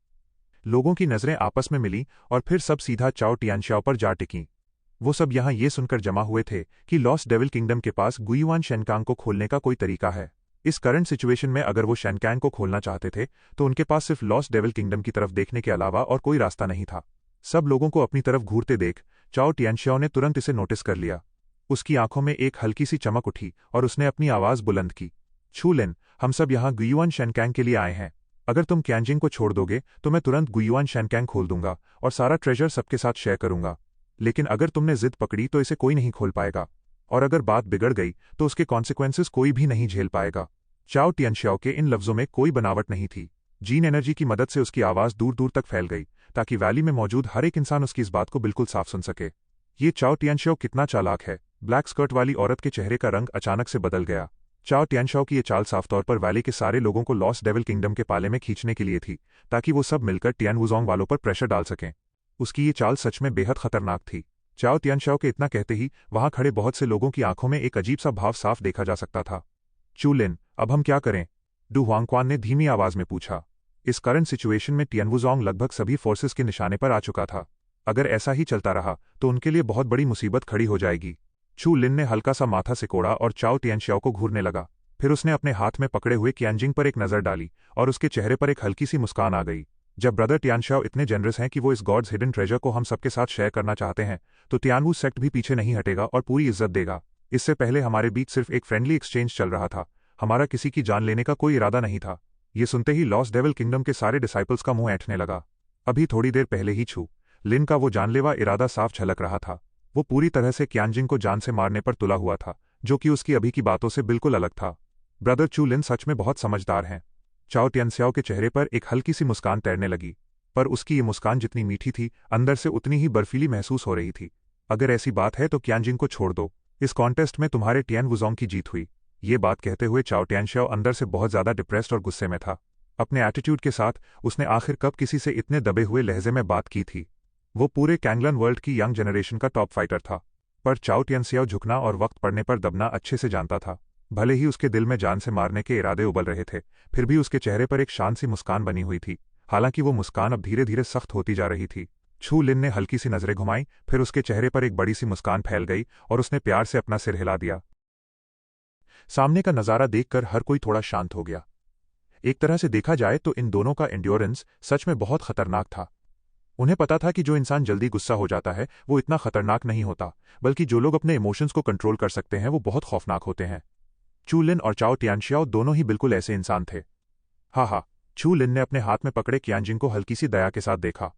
लोगों की नजरें आपस में मिली और फिर सब सीधा चाओ तियानशाओ पर जा टिकीं। वो सब यहाँ ये सुनकर जमा हुए थे कि लॉस्ट डेविल किंगडम के पास गुयुआन शेनकांग को खोलने का कोई तरीका है। इस करंट सिचुएशन में अगर वो शेनकांग को खोलना चाहते थे तो उनके पास सिर्फ लॉस्ट डेविल किंगडम की तरफ देखने के अलावा और कोई रास्ता नहीं था। सब लोगों को अपनी तरफ घूरते देख चाओ तियानशाओ ने तुरंत इसे नोटिस कर लिया। उसकी आंखों में एक हल्की सी चमक उठी और उसने अपनी आवाज बुलंद की, छूलिन, हम सब यहाँ गुयुआन शेनकांग के लिए आए हैं। अगर तुम क्यांजिंग को छोड़ दोगे तो मैं तुरंत गुयुआन शेनकांग खोल दूंगा और सारा ट्रेजर सबके साथ शेयर करूंगा। लेकिन अगर तुमने जिद पकड़ी तो इसे कोई नहीं खोल पाएगा, और अगर बात बिगड़ गई तो उसके कॉन्सिक्वेंसेस कोई भी नहीं झेल पाएगा। चाओ तियानशाओ के इन लफ्जों में कोई बनावट नहीं थी। जीन एनर्जी की मदद से उसकी आवाज दूर दूर तक फैल गई, ताकि वैली में मौजूद हर एक इंसान उसकी इस बात को बिल्कुल साफ सुन सके। ये चाओ तियानशाओ कितना चालाक है। ब्लैक स्कर्ट वाली औरत के चेहरे का रंग अचानक से बदल गया। चाओ टियानशाओ की ये चाल साफ तौर पर वैली के सारे लोगों को लॉस्ट डेविल किंगडम के पाले में खींचने के लिए थी, ताकि वो सब मिलकर टियान वुजोंग वालों पर प्रेशर डाल सकें। उसकी ये चाल सच में बेहद खतरनाक थी। चाओ टियानशाओ के इतना कहते ही वहां खड़े बहुत से लोगों की आंखों में एक अजीब सा भाव साफ देखा जा सकता था। चू लिन, अब हम क्या करें? डू हुआंगक्वान ने धीमी आवाज में पूछा। इस करंट सिचुएशन में टियान वुजोंग लगभग सभी फोर्सेस के निशाने पर आ चुका था। अगर ऐसा ही चलता रहा तो उनके लिए बहुत बड़ी मुसीबत खड़ी हो जाएगी। चू लिन ने हल्का सा माथा सिकोड़ा और चाओ टियानशाओ को घूरने लगा। फिर उसने अपने हाथ में पकड़े हुए क्यानजिंग पर एक नजर डाली और उसके चेहरे पर एक हल्की सी मुस्कान आ गई। जब ब्रदर टियानशाओ इतने जेनरस हैं कि वो इस गॉड्स हिडन ट्रेजर को हम सबके साथ शेयर करना चाहते हैं, तो टियानवू सेक्ट भी पीछे नहीं हटेगा और पूरी इज्जत देगा। इससे पहले हमारे बीच सिर्फ एक फ्रेंडली एक्सचेंज चल रहा था, हमारा किसी की जान लेने का कोई इरादा नहीं था। ये सुनते ही लॉस्ट डेविल किंगडम के सारे डिसाइपल्स का मुंह ऐंठने लगा। अभी थोड़ी देर पहले ही छू लिन का वो जानलेवा इरादा साफ झलक रहा था। वो पूरी तरह से क्यानजिंग को जान से मारने पर तुला हुआ था, जो कि उसकी अभी की बातों से बिल्कुल अलग था। ब्रदर चू लिन सच में बहुत समझदार हैं। चाओ टियानशाओ के चेहरे पर एक हल्की सी मुस्कान तैरने लगी, पर उसकी ये मुस्कान जितनी मीठी थी, अंदर से उतनी ही बर्फीली महसूस हो रही थी। अगर ऐसी बात है तो क्यानजिंग को छोड़ दो। इस कॉन्टेस्ट में तुम्हारे टियान वुजोंग की जीत हुई। ये बात कहते हुए चाओ टियानशाओ अंदर से बहुत ज्यादा डिप्रेस्ड और गुस्से में था। अपने एटीट्यूड के साथ उसने आखिर कब किसी से इतने दबे हुए लहजे में बात की थी। वो पूरे कैंगलन वर्ल्ड की यंग जनरेशन का टॉप फाइटर था, पर चाओ टियानशाओ झुकना और वक्त पड़ने पर दबना अच्छे से जानता था। भले ही उसके दिल में जान से मारने के इरादे उबल रहे थे, फिर भी उसके चेहरे पर एक शांत सी मुस्कान बनी हुई थी। हालांकि वो मुस्कान अब धीरे धीरे सख्त होती जा रही थी। छू लिन ने हल्की सी नजरें घुमाई, फिर उसके चेहरे पर एक बड़ी सी मुस्कान फैल गई और उसने प्यार से अपना सिर हिला दिया। सामने का नजारा देखकर हर कोई थोड़ा शांत हो गया। एक तरह से देखा जाए तो इन दोनों का एंड्योरेंस सच में बहुत खतरनाक था। उन्हें पता था कि जो इंसान जल्दी गुस्सा हो जाता है वो इतना खतरनाक नहीं होता, बल्कि जो लोग अपने इमोशंस को कंट्रोल कर सकते हैं वो बहुत खौफनाक होते हैं। चू लिन और चाओ टियानशाओ दोनों ही बिल्कुल ऐसे इंसान थे। हाँ, चू लिन ने अपने हाथ में पकड़े क्यानजिंग को हल्की सी दया के साथ देखा।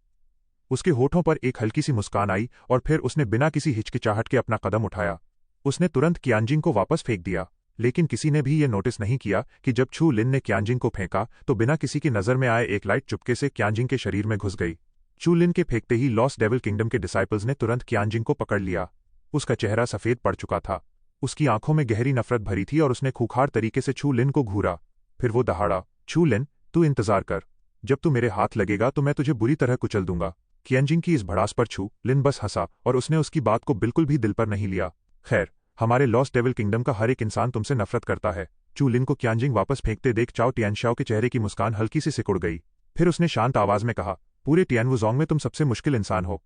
उसके होठों पर एक हल्की सी मुस्कान आई और फिर उसने बिना किसी हिचकिचाहट के अपना कदम उठाया। उसने तुरंत क्यानजिंग को वापस फेंक दिया, लेकिन किसी ने भी ये नोटिस नहीं किया कि जब छू लिन ने क्यानजिंग को फेंका तो बिना किसी की नजर में आए एक लाइट चुपके से क्यानजिंग के शरीर में घुस गई। चू लिन के फेंकते ही लॉस्ट डेविल किंगडम के डिसाइपल्स ने तुरंत क्यानजिंग को पकड़ लिया। उसका चेहरा सफेद पड़ चुका था, उसकी आंखों में गहरी नफरत भरी थी और उसने खूंखार तरीके से छू लिन को घूरा। फिर वो दहाड़ा, छू लिन, तू इंतजार कर। जब तू मेरे हाथ लगेगा तो मैं तुझे बुरी तरह कुचल दूंगा। क्यानजिंग की इस भड़ास पर छू लिन बस हंसा और उसने उसकी बात को बिल्कुल भी दिल पर नहीं लिया। खैर, हमारे लॉस्ट डेविल किंगडम का हर एक इंसान तुमसे नफरत करता है। चू लिन को क्यानजिंग वापस फेंकते देख चाओ टियानशाओ के चेहरे की मुस्कान हल्की सी सिकुड़ गई। फिर उसने शांत आवाज में कहा, पूरे टियानवुजोंग में तुम सबसे मुश्किल इंसान हो।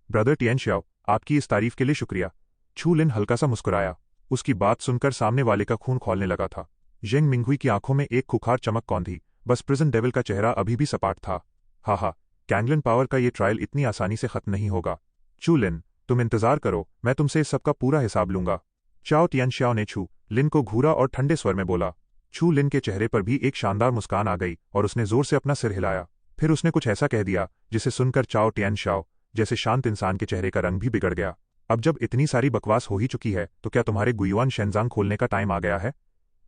ब्रदर टियानशाओ, आपकी इस तारीफ के लिए शुक्रिया। छू लिन हल्का सा मुस्कुराया। उसकी बात सुनकर सामने वाले का खून खौलने लगा था। जेंग मिंगहुई की आंखों में एक खुखार चमक कौंधी, बस प्रिजन डेविल का चेहरा अभी भी सपाट था। हा, कैंगलन पावर का ये ट्रायल इतनी आसानी से खत्म नहीं होगा। चू लिन, तुम इंतजार करो, मैं तुमसे इस सबका पूरा हिसाब लूंगा। चाओ टियानशाओ ने छू लिन को घूरा और ठंडे स्वर में बोला। छू लिन के चेहरे पर भी एक शानदार मुस्कान आ गई और उसने जोर से अपना सिर हिलाया। फिर उसने कुछ ऐसा कह दिया जिसे सुनकर चाओ टियानशाओ जैसे शांत इंसान के चेहरे का रंग भी बिगड़ गया। अब जब इतनी सारी बकवास हो ही चुकी है तो क्या तुम्हारे गुयुआन शेनजांग खोलने का टाइम आ गया है?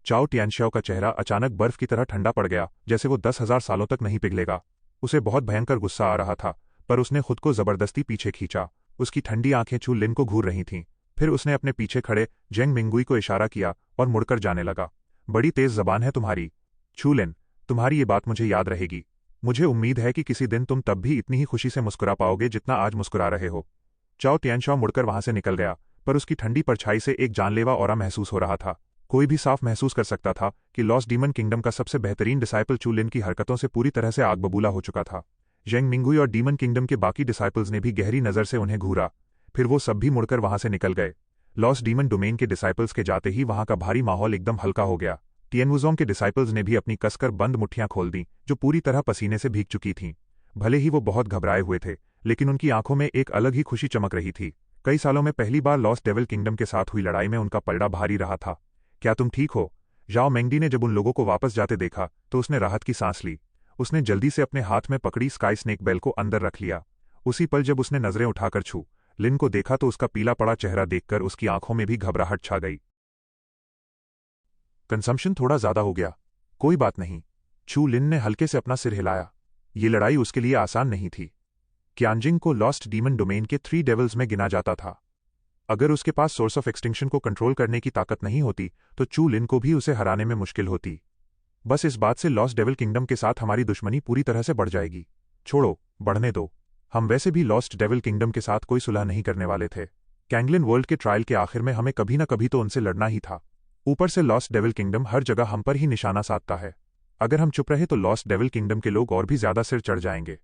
चाओ टियानशाओ का चेहरा अचानक बर्फ की तरह ठंडा पड़ गया, जैसे वो 10,000 सालों तक नहीं पिघलेगा। उसे बहुत भयंकर गुस्सा आ रहा था, पर उसने खुद को जबरदस्ती पीछे खींचा। उसकी ठंडी आंखें छू लिन को घूर रही थीं। फिर उसने अपने पीछे खड़े जेंग मिंगुई को इशारा किया और मुड़कर जाने लगा। बड़ी तेज जबान है तुम्हारी, छू लिन, तुम्हारी ये बात मुझे याद रहेगी। मुझे उम्मीद है कि किसी दिन तुम तब भी इतनी ही खुशी से मुस्कुरा पाओगे जितना आज मुस्कुरा रहे हो। चाओ टियानशाओ मुड़कर वहां से निकल गया, पर उसकी ठंडी परछाई से एक जानलेवा ऑरा महसूस हो रहा था। कोई भी साफ महसूस कर सकता था कि लॉस्ट डीमन किंगडम का सबसे बेहतरीन डिसाइपल चू लिन की हरकतों से पूरी तरह से आग बबूला हो चुका था। जेंग मिंगुई और डीमन किंगडम के बाकी डिसाइपल्स ने भी गहरी नजर से उन्हें घूरा, फिर वो सब भी मुड़कर वहां से निकल गए। लॉस्ट डीमन डोमेन के डिसाइपल्स के जाते ही वहां का भारी माहौल एकदम हल्का हो गया। टियानवुजोंग के डिसाइपल्स ने भी अपनी कसकर बंद मुट्ठियां खोल दी, जो पूरी तरह पसीने से भीग चुकी थीं। भले ही वो बहुत घबराए हुए थे, लेकिन उनकी आंखों में एक अलग ही खुशी चमक रही थी। कई सालों में पहली बार लॉस्ट डेविल किंगडम के साथ हुई लड़ाई में उनका पलड़ा भारी रहा था। क्या तुम ठीक हो? जाओ मेंगडी ने जब उन लोगों को वापस जाते देखा तो उसने राहत की सांस ली। उसने जल्दी से अपने हाथ में पकड़ी स्काई स्नेक बेल को अंदर रख लिया। उसी पल जब उसने नजरें उठाकर छू लिन को देखा तो उसका पीला पड़ा चेहरा देखकर उसकी आंखों में भी घबराहट छा गई। कंजम्पशन थोड़ा ज्यादा हो गया, कोई बात नहीं। छू लिन ने हल्के से अपना सिर हिलाया। ये लड़ाई उसके लिए आसान नहीं थी। क्यानजिंग को लॉस्ट डीमन डोमेन के 3 डेविल्स में गिना जाता था। अगर उसके पास सोर्स ऑफ एक्सटिंक्शन को कंट्रोल करने की ताकत नहीं होती तो चू लिन को भी उसे हराने में मुश्किल होती। बस इस बात से लॉस्ट डेविल किंगडम के साथ हमारी दुश्मनी पूरी तरह से बढ़ जाएगी। छोड़ो, बढ़ने दो। हम वैसे भी लॉस्ट डेविल किंगडम के साथ कोई सुलह नहीं करने वाले थे। कैंगलिन वर्ल्ड के ट्रायल के आखिर में हमें कभी न कभी तो उनसे लड़ना ही था। ऊपर से लॉस्ट डेविल किंगडम हर जगह हम पर ही निशाना साधता है। अगर हम चुप रहे तो लॉस्ट डेविल किंगडम के लोग और भी ज्यादा सिर चढ़ जाएंगे।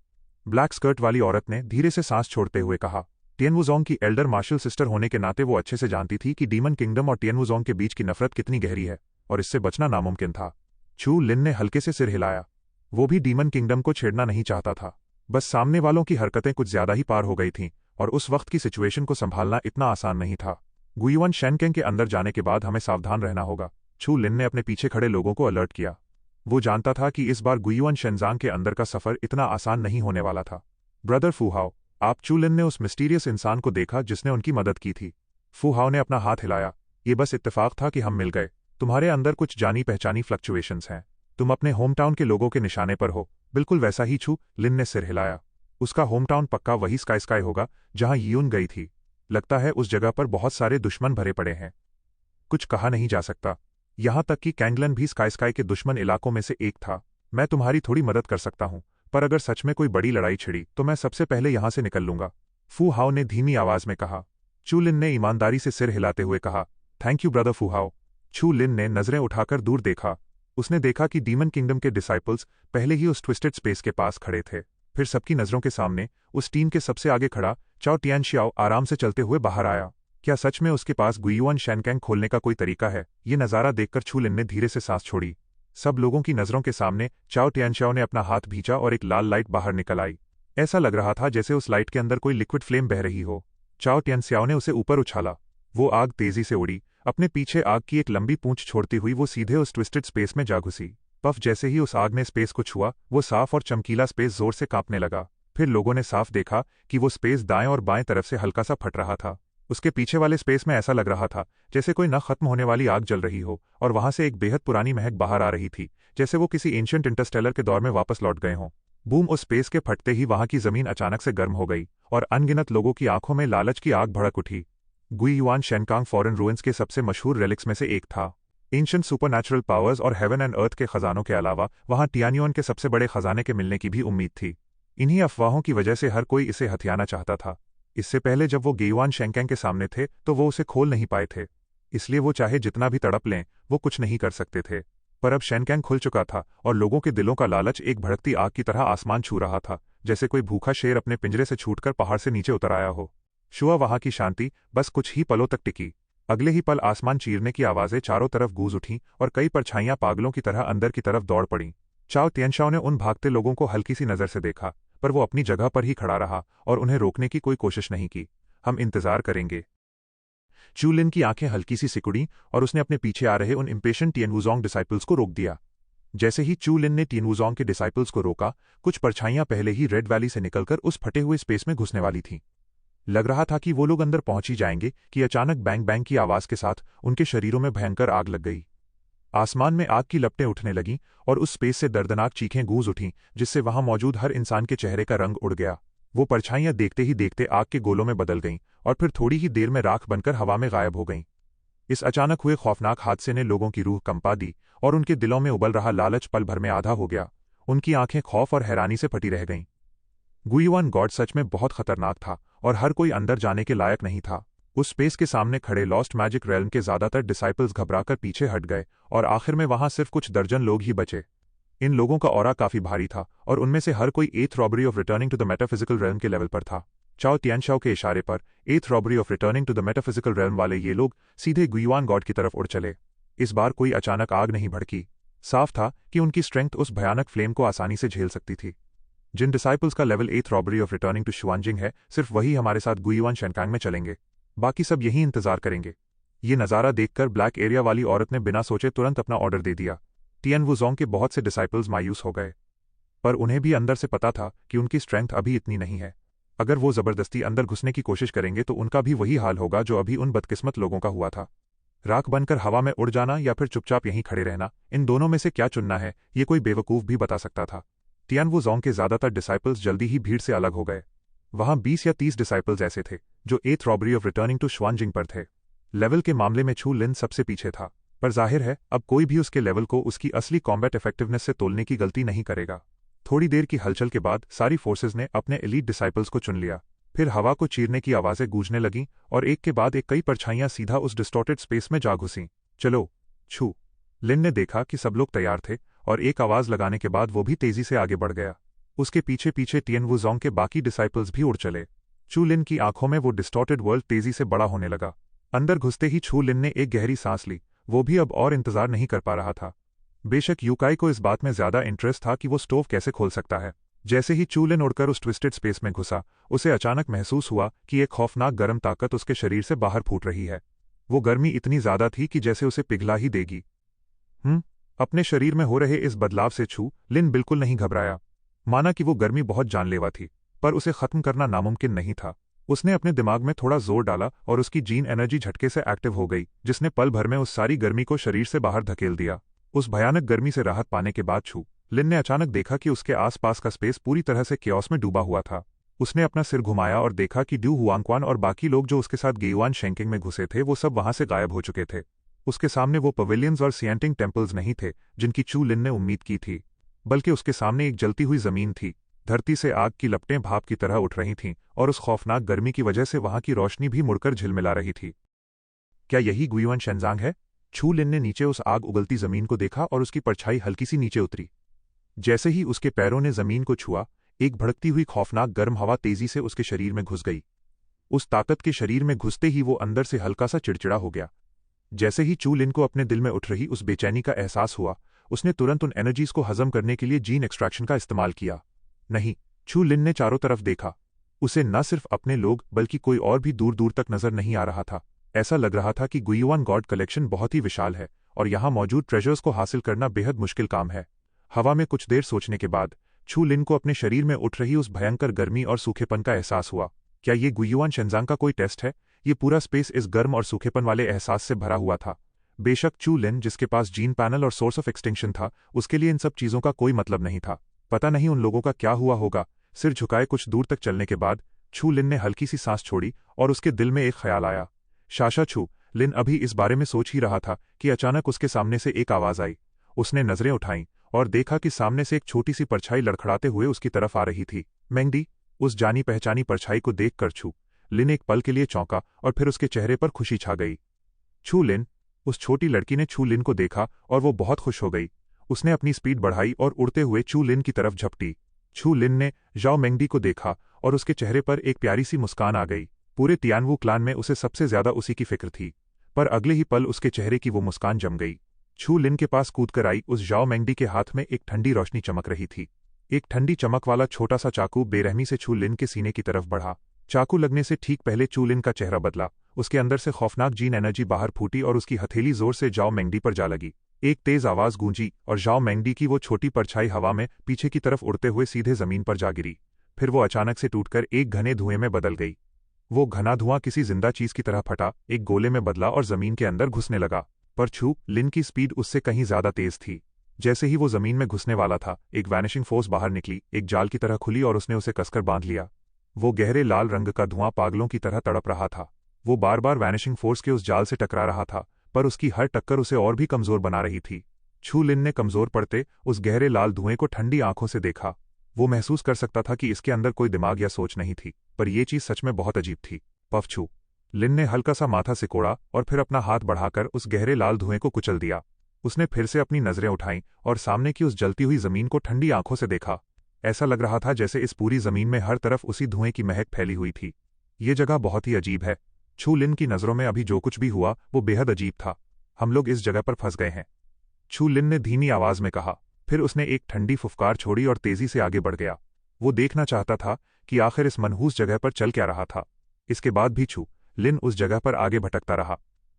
ब्लैक स्कर्ट वाली औरत ने धीरे से सांस छोड़ते हुए कहा। टियनवुजोंग की एल्डर मार्शल सिस्टर होने के नाते वो अच्छे से जानती थी कि डीमन किंगडम और टियनवुजोंग के बीच की नफरत कितनी गहरी है और इससे बचना नामुमकिन था। चू लिन ने हल्के से सिर हिलाया। वो भी डीमन किंगडम को छेड़ना नहीं चाहता था। बस सामने वालों की हरकतें कुछ ज्यादा ही पार हो गई थीं और उस वक्त की सिचुएशन को संभालना इतना आसान नहीं था। गुयुआन शेनकेंग के अंदर जाने के बाद हमें सावधान रहना होगा। चू लिन ने अपने पीछे खड़े लोगों को अलर्ट किया। वो जानता था कि इस बार गुयुआन शेनजांग के अंदर का सफर इतना आसान नहीं होने वाला था। ब्रदर फूहाओ, आप चू लिन ने उस मिस्टीरियस इंसान को देखा जिसने उनकी मदद की थी। फूहाओ ने अपना हाथ हिलाया। ये बस इत्तेफाक था कि हम मिल गए। तुम्हारे अंदर कुछ जानी पहचानी फ्लक्चुएशंस हैं। तुम अपने होम टाउन के लोगों के निशाने पर हो। बिल्कुल वैसा ही। चू लिन ने सिर हिलाया। उसका होम टाउन पक्का वही स्काई होगा जहां यियून गई थी। लगता है उस जगह पर बहुत सारे दुश्मन भरे पड़े हैं। कुछ कहा नहीं जा सकता। यहां तक कि कैंगलन भी स्काई के दुश्मन इलाकों में से एक था। मैं तुम्हारी थोड़ी मदद कर सकता हूं, पर अगर सच में कोई बड़ी लड़ाई छिड़ी तो मैं सबसे पहले यहां से निकल लूंगा। फू हाओ ने धीमी आवाज में कहा। चू लिन ने ईमानदारी से सिर हिलाते हुए कहा, थैंक यू ब्रदर फू हाओ। चू लिन ने नजरें उठाकर दूर देखा। उसने देखा कि डीमन किंगडम के डिसाइपल्स पहले ही उस ट्विस्टेड स्पेस के पास खड़े थे। फिर सबकी नजरों के सामने उस टीम के सबसे आगे खड़ा चाओ टियानशियाओ आराम से चलते हुए बाहर आया। क्या सच में उसके पास गुयुआन शेनकेंग खोलने का कोई तरीका है? ये नज़ारा देखकर चू लिन ने धीरे से सांस छोड़ी। सब लोगों की नजरों के सामने चाओ टियानशियाओ ने अपना हाथ भींचा और एक लाल लाइट बाहर निकल आई। ऐसा लग रहा था जैसे उस लाइट के अंदर कोई लिक्विड फ्लेम बह रही हो। चाओ टियानशियाओ ने उसे ऊपर उछाला। वो आग तेजी से उड़ी। अपने पीछे आग की एक लंबी पूंछ छोड़ती हुई वो सीधे उस ट्विस्टेड स्पेस में जा घुसी। पफ जैसे ही उस आग ने स्पेस को छुआ, वो साफ और चमकीला स्पेस जोर से कांपने लगा। फिर लोगों ने साफ देखा कि वो स्पेस दाएं और बाएं तरफ से हल्का सा फट रहा था। उसके पीछे वाले स्पेस में ऐसा लग रहा था जैसे कोई न खत्म होने वाली आग जल रही हो और वहां से एक बेहद पुरानी महक बाहर आ रही थी, जैसे वो किसी एंशिएंट इंटरस्टेलर के दौर में वापस लौट गए हों। बूम! उस स्पेस के फटते ही वहां की जमीन अचानक से गर्म हो गई और अनगिनत लोगों की आंखों में लालच की आग भड़क उठी। गुयुआन शेनकांग फॉरेन रूइंस के सबसे मशहूर रेलिक्स में से एक था। एंशिएंट सुपरनैचुरल पावर्स और हेवन एंड अर्थ के खजानों के अलावा वहां टियान्युआन के सबसे बड़े खजाने के मिलने की भी उम्मीद थी। इन्हीं अफवाहों की वजह से हर कोई इसे हथियाना चाहता था। इससे पहले जब वो गुयुआन शेनकेंग के सामने थे तो वो उसे खोल नहीं पाए थे, इसलिए वो चाहे जितना भी तड़प लें वो कुछ नहीं कर सकते थे। पर अब शेनकेंग खुल चुका था और लोगों के दिलों का लालच एक भड़कती आग की तरह आसमान छू रहा था, जैसे कोई भूखा शेर अपने पिंजरे से छूटकर पहाड़ से नीचे उतर आया हो। शुआ वहां की शांति बस कुछ ही पलों तक टिकी। अगले ही पल आसमान चीरने की आवाजें चारों तरफ गूंज उठीं और कई परछाइयां पागलों की तरह अंदर की तरफ दौड़ पड़ीं। चाओ तियनशाओ ने उन भागते लोगों को हल्की सी नजर से देखा, पर वो अपनी जगह पर ही खड़ा रहा और उन्हें रोकने की कोई कोशिश नहीं की। हम इंतजार करेंगे। चू लिन की आंखें हल्की सी सिकुड़ी और उसने अपने पीछे आ रहे उन इम्पेशेंट टियनवुजोंग डिसाइपल्स को रोक दिया। जैसे ही चू लिन ने टियनवुजोंग के डिसाइपल्स को रोका, कुछ परछाइयां पहले ही रेड वैली से निकलकर उस फटे हुए स्पेस में घुसने वाली थीं। लग रहा था कि वो लोग अंदर पहुंच ही जाएंगे कि अचानक बैंग बैंग की आवाज के साथ उनके शरीरों में भयंकर आग लग गई। आसमान में आग की लपटें उठने लगीं और उस स्पेस से दर्दनाक चीखें गूंज उठीं, जिससे वहां मौजूद हर इंसान के चेहरे का रंग उड़ गया। वो परछाइयां देखते ही देखते आग के गोलों में बदल गईं और फिर थोड़ी ही देर में राख बनकर हवा में गायब हो गईं। इस अचानक हुए खौफनाक हादसे ने लोगों की रूह कंपा दी और उनके दिलों में उबल रहा लालच पल भर में आधा हो गया। उनकी आंखें खौफ और हैरानी से फटी रह गईं। गुयुआन गॉड सच में बहुत खतरनाक था और हर कोई अंदर जाने के लायक नहीं था। उस स्पेस के सामने खड़े लॉस्ट मैजिक रेल्म के ज्यादातर डिसाइपल्स घबराकर पीछे हट गए और आखिर में वहां सिर्फ कुछ दर्जन लोग ही बचे। इन लोगों का ऑरा काफी भारी था और उनमें से हर कोई eighth robbery of returning to the metaphysical realm के लेवल पर था। चाओ तियनशाओ के इशारे पर eighth robbery of returning to the metaphysical realm वाले ये लोग सीधे गुयुआन गॉड की तरफ उड़ चले। इस बार कोई अचानक आग नहीं भड़की। साफ था कि उनकी स्ट्रेंथ उस भयानक फ्लेम को आसानी से झेल सकती थी। जिन डिसाइपल्स का लेवल एथ रॉबरी ऑफ रिटर्निंग टू शुआनजिंग है, सिर्फ वही हमारे साथ गुयुआन शेनकांग में चलेंगे। बाकी सब यहीं इंतजार करेंगे। ये नज़ारा देखकर ब्लैक एरिया वाली औरत ने बिना सोचे तुरंत अपना ऑर्डर दे दिया। टियनवुजोंग के बहुत से डिसाइपल्स मायूस हो गए, पर उन्हें भी अंदर से पता था कि उनकी स्ट्रेंथ अभी इतनी नहीं है। अगर वो जबरदस्ती अंदर घुसने की कोशिश करेंगे तो उनका भी वही हाल होगा जो अभी उन बदकिस्मत लोगों का हुआ था। राख बनकर हवा में उड़ जाना या फिर चुपचाप यहीं खड़े रहना, इन दोनों में से क्या चुनना है ये कोई बेवकूफ़ भी बता सकता था। टियनवुजोंग के ज्यादातर डिसाइपल्स जल्दी ही भीड़ से अलग हो गए। वहां 20 या 30 डिसाइपल्स ऐसे थे जो 8th robbery of returning to Xuanjing पर थे। लेवल के मामले में छू लिन सबसे पीछे था, पर जाहिर है अब कोई भी उसके लेवल को उसकी असली कॉम्बैट इफेक्टिवनेस से तोलने की गलती नहीं करेगा। थोड़ी देर की हलचल के बाद सारी फोर्सेज ने अपने एलीट डिसाइपल्स को चुन लिया। फिर हवा को चीरने की आवाजें गूंजने लगीं और एक के बाद एक कई परछाइयां सीधा उस डिस्टॉर्टेड स्पेस में जा घुसीं। चलो छू। लिन ने देखा कि सब लोग तैयार थे और एक आवाज लगाने के बाद वो भी तेजी से आगे बढ़ गया। उसके पीछे पीछे टियन वुजोंग के बाकी डिसाइपल्स भी उड़ चले। छू लिन की आंखों में वो डिस्टॉर्टेड वर्ल्ड तेजी से बड़ा होने लगा। अंदर घुसते ही छू लिन ने एक गहरी सांस ली। वो भी अब और इंतजार नहीं कर पा रहा था। बेशक यूकाई को इस बात में ज्यादा इंटरेस्ट था कि वो स्टोव कैसे खोल सकता है। जैसे ही चू लिन उड़कर उस ट्विस्टेड स्पेस में घुसा, उसे अचानक महसूस हुआ कि एक खौफनाक गर्म ताकत उसके शरीर से बाहर फूट रही है। वो गर्मी इतनी ज्यादा थी कि जैसे उसे पिघला ही देगी। अपने शरीर में हो रहे इस बदलाव से छू लिन बिल्कुल नहीं घबराया। माना कि वो गर्मी बहुत जानलेवा थी, पर उसे खत्म करना नामुमकिन नहीं था। उसने अपने दिमाग में थोड़ा जोर डाला और उसकी जीन एनर्जी झटके से एक्टिव हो गई, जिसने पल भर में उस सारी गर्मी को शरीर से बाहर धकेल दिया। उस भयानक गर्मी से राहत पाने के बाद छू लिन ने अचानक देखा कि उसके आसपास का स्पेस पूरी तरह से केओस में डूबा हुआ था। उसने अपना सिर घुमाया और देखा कि ड्यू हुआंगक्वान और बाकी लोग जो उसके साथ गेयुआन शेंकिंग में घुसे थे वो सब वहां से गायब हो चुके थे। उसके सामने वो पवेलियंस और सिएंटिंग टेम्पल्स नहीं थे जिनकी चू लिन ने उम्मीद की थी, बल्कि उसके सामने एक जलती हुई जमीन थी। धरती से आग की लपटें भाप की तरह उठ रही थीं और उस खौफनाक गर्मी की वजह से वहां की रोशनी भी मुड़कर झिलमिला रही थी। क्या यही गुयुआन शेंजांग है? छू लिन ने नीचे उस आग उगलती जमीन को देखा और उसकी परछाई हल्की सी नीचे उतरी। जैसे ही उसके पैरों ने जमीन को छुआ, एक भड़कती हुई खौफनाक गर्म हवा तेजी से उसके शरीर में घुस गई। उस ताकत के शरीर में घुसते ही वो अंदर से हल्का सा चिड़चिड़ा हो गया। जैसे ही चू लिन को अपने दिल में उठ रही उस बेचैनी का एहसास हुआ, उसने तुरंत उन एनर्जीज को हजम करने के लिए जीन एक्सट्रैक्शन का इस्तेमाल किया। नहीं, छू लिन ने चारों तरफ देखा। उसे न सिर्फ अपने लोग बल्कि कोई और भी दूर दूर तक नजर नहीं आ रहा था। ऐसा लग रहा था कि गुयुआन गॉड कलेक्शन बहुत ही विशाल है और यहां मौजूद ट्रेजर्स को हासिल करना बेहद मुश्किल काम है। हवा में कुछ देर सोचने के बाद छू लिन को अपने शरीर में उठ रही उस भयंकर गर्मी और सूखेपन का एहसास हुआ। क्या ये गुयुआन शेंजांग का कोई टेस्ट है? ये पूरा स्पेस इस गर्म और सूखेपन वाले एहसास से भरा हुआ था। बेशक चू लिन, जिसके पास जीन पैनल और सोर्स ऑफ एक्सटिंक्शन था, उसके लिए इन सब चीजों का कोई मतलब नहीं था। पता नहीं उन लोगों का क्या हुआ होगा। सिर झुकाए कुछ दूर तक चलने के बाद छू लिन ने हल्की सी सांस छोड़ी और उसके दिल में एक ख्याल आया। शाशा छू लिन अभी इस बारे में सोच ही रहा था कि अचानक उसके सामने से एक आवाज आई। उसने नजरें उठाईं और देखा कि सामने से एक छोटी सी परछाई लड़खड़ाते हुए उसकी तरफ आ रही थी। मेंगडी। उस जानी पहचानी परछाई को देखकर छू लिन एक पल के लिए चौंका और फिर उसके चेहरे पर खुशी छा गई। छू लिन। उस छोटी लड़की ने छू लिन को देखा और वो बहुत खुश हो गई। उसने अपनी स्पीड बढ़ाई और उड़ते हुए छू लिन की तरफ झपटी। छू लिन ने जाओ मेंगडी को देखा और उसके चेहरे पर एक प्यारी सी मुस्कान आ गई। पूरे तियानवू क्लान में उसे सबसे ज्यादा उसी की फिक्र थी, पर अगले ही पल उसके चेहरे की वो मुस्कान जम गई। छू लिन के पास कूदकर आई उस जाओ मेंगडी के हाथ में एक ठंडी रोशनी चमक रही थी। एक ठंडी चमक वाला छोटा सा चाकू बेरहमी से छू लिन के सीने की तरफ बढ़ा। चाकू लगने से ठीक पहले चू लिन का चेहरा बदला। उसके अंदर से खौफनाक जीन एनर्जी बाहर फूटी और उसकी हथेली जोर से जाओ मेंगडी पर जा लगी। एक तेज आवाज गूंजी और जाओ मेंगडी की वो छोटी परछाई हवा में पीछे की तरफ उड़ते हुए सीधे जमीन पर जा गिरी। फिर वो अचानक से टूटकर एक घने धुएं में बदल गई। वो घना धुआं किसी जिंदा चीज की तरह फटा, एक गोले में बदला और जमीन के अंदर घुसने लगा। पर छू लिन की स्पीड उससे कहीं ज्यादा तेज थी। जैसे ही वो जमीन में घुसने वाला था, एक वैनिशिंग फोर्स बाहर निकली, एक जाल की तरह खुली और उसने उसे कसकर बांध लिया। वो गहरे लाल रंग का धुआं पागलों की तरह तड़प रहा था। वो बार बार वैनिशिंग फोर्स के उस जाल से टकरा रहा था, पर उसकी हर टक्कर उसे और भी कमजोर बना रही थी। छू लिन ने कमजोर पड़ते उस गहरे लाल धुएं को ठंडी आंखों से देखा। वो महसूस कर सकता था कि इसके अंदर कोई दिमाग या सोच नहीं थी, पर यह चीज सच में बहुत अजीब थी। पफ छू लिन ने हल्का सा माथा सिकोड़ा और फिर अपना हाथ बढ़ाकर उस गहरे लाल धुएं को कुचल दिया। उसने फिर से अपनी नजरें उठाईं और सामने की उस जलती हुई जमीन को ठंडी आंखों से देखा। ऐसा लग रहा था जैसे इस पूरी जमीन में हर तरफ उसी धुएं की महक फैली हुई थी। ये जगह बहुत ही अजीब है। छू लिन की नजरों में अभी जो कुछ भी हुआ वो बेहद अजीब था। हम लोग इस जगह पर फंस गए हैं, छू लिन ने धीमी आवाज में कहा। फिर उसने एक ठंडी फुफकार छोड़ी और तेजी से आगे बढ़ गया। वो देखना चाहता था कि आखिर इस मनहूस जगह पर चल क्या रहा था। इसके बाद भी छू लिन उस जगह पर आगे भटकता रहा।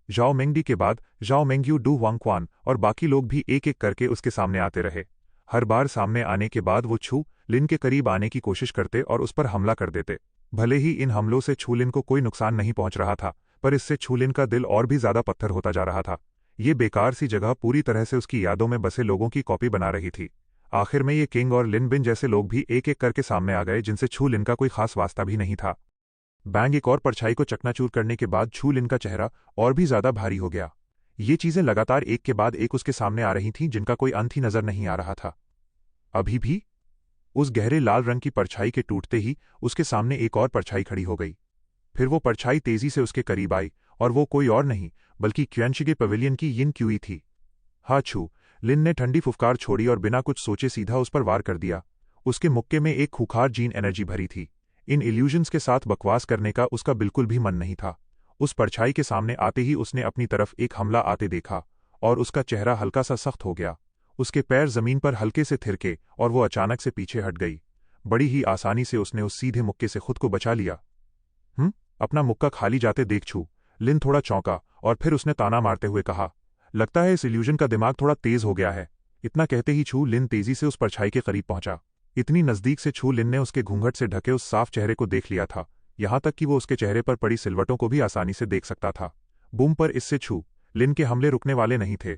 जाओ मेंगडी के बाद जाओ मेंग्यू, डू हुआंगक्वान और बाकी लोग भी एक एक करके उसके सामने आते रहे। हर बार सामने आने के बाद वो छू लिन के करीब आने की कोशिश करते और उस पर हमला कर देते। भले ही इन हमलों से छू लिन को कोई नुकसान नहीं पहुंच रहा था, पर इससे छू लिन का दिल और भी ज्यादा पत्थर होता जा रहा था। ये बेकार सी जगह पूरी तरह से उसकी यादों में बसे लोगों की कॉपी बना रही थी। आखिर में ये किंग और लिन बिन जैसे लोग भी एक एक करके सामने आ गए जिनसे छू लिन का कोई खास वास्ता भी नहीं था। बैंग एक और परछाई को चकनाचूर करने के बाद छू लिन का चेहरा और भी ज्यादा भारी हो गया। ये चीजें लगातार एक के बाद एक उसके सामने आ रही थीं जिनका कोई अंत ही नजर नहीं आ रहा था। अभी भी उस गहरे लाल रंग की परछाई के टूटते ही उसके सामने एक और परछाई खड़ी हो गई। फिर वो परछाई तेजी से उसके करीब आई और वो कोई और नहीं बल्कि क्वेंशिगे पवेलियन की यिन क्यूई थी। हा छू, लिन ने ठंडी फुफकार छोड़ी और बिना कुछ सोचे सीधा उस पर वार कर दिया। उसके मुक्के में एक खूंखार जीन एनर्जी भरी थी। इन इल्यूजन्स के साथ बकवास करने का उसका बिल्कुल भी मन नहीं था। उस परछाई के सामने आते ही उसने अपनी तरफ एक हमला आते देखा और उसका चेहरा हल्का सा सख्त हो गया। उसके पैर जमीन पर हल्के से थिरके और वो अचानक से पीछे हट गई। बड़ी ही आसानी से उसने उस सीधे मुक्के से खुद को बचा लिया। अपना मुक्का खाली जाते देख छू, लिन थोड़ा चौंका और फिर उसने ताना मारते हुए कहा, लगता है इस इल्यूजन का दिमाग थोड़ा तेज हो गया है। इतना कहते ही छू लिन तेजी से उस परछाई के करीब पहुंचा। इतनी नजदीक से छू लिन ने उसके घूंघट से ढके उस साफ चेहरे को देख लिया था, यहां तक कि वो उसके चेहरे पर पड़ी सिलवटों को भी आसानी से देख सकता था। बूम पर इससे छू लिन के हमले रुकने वाले नहीं थे।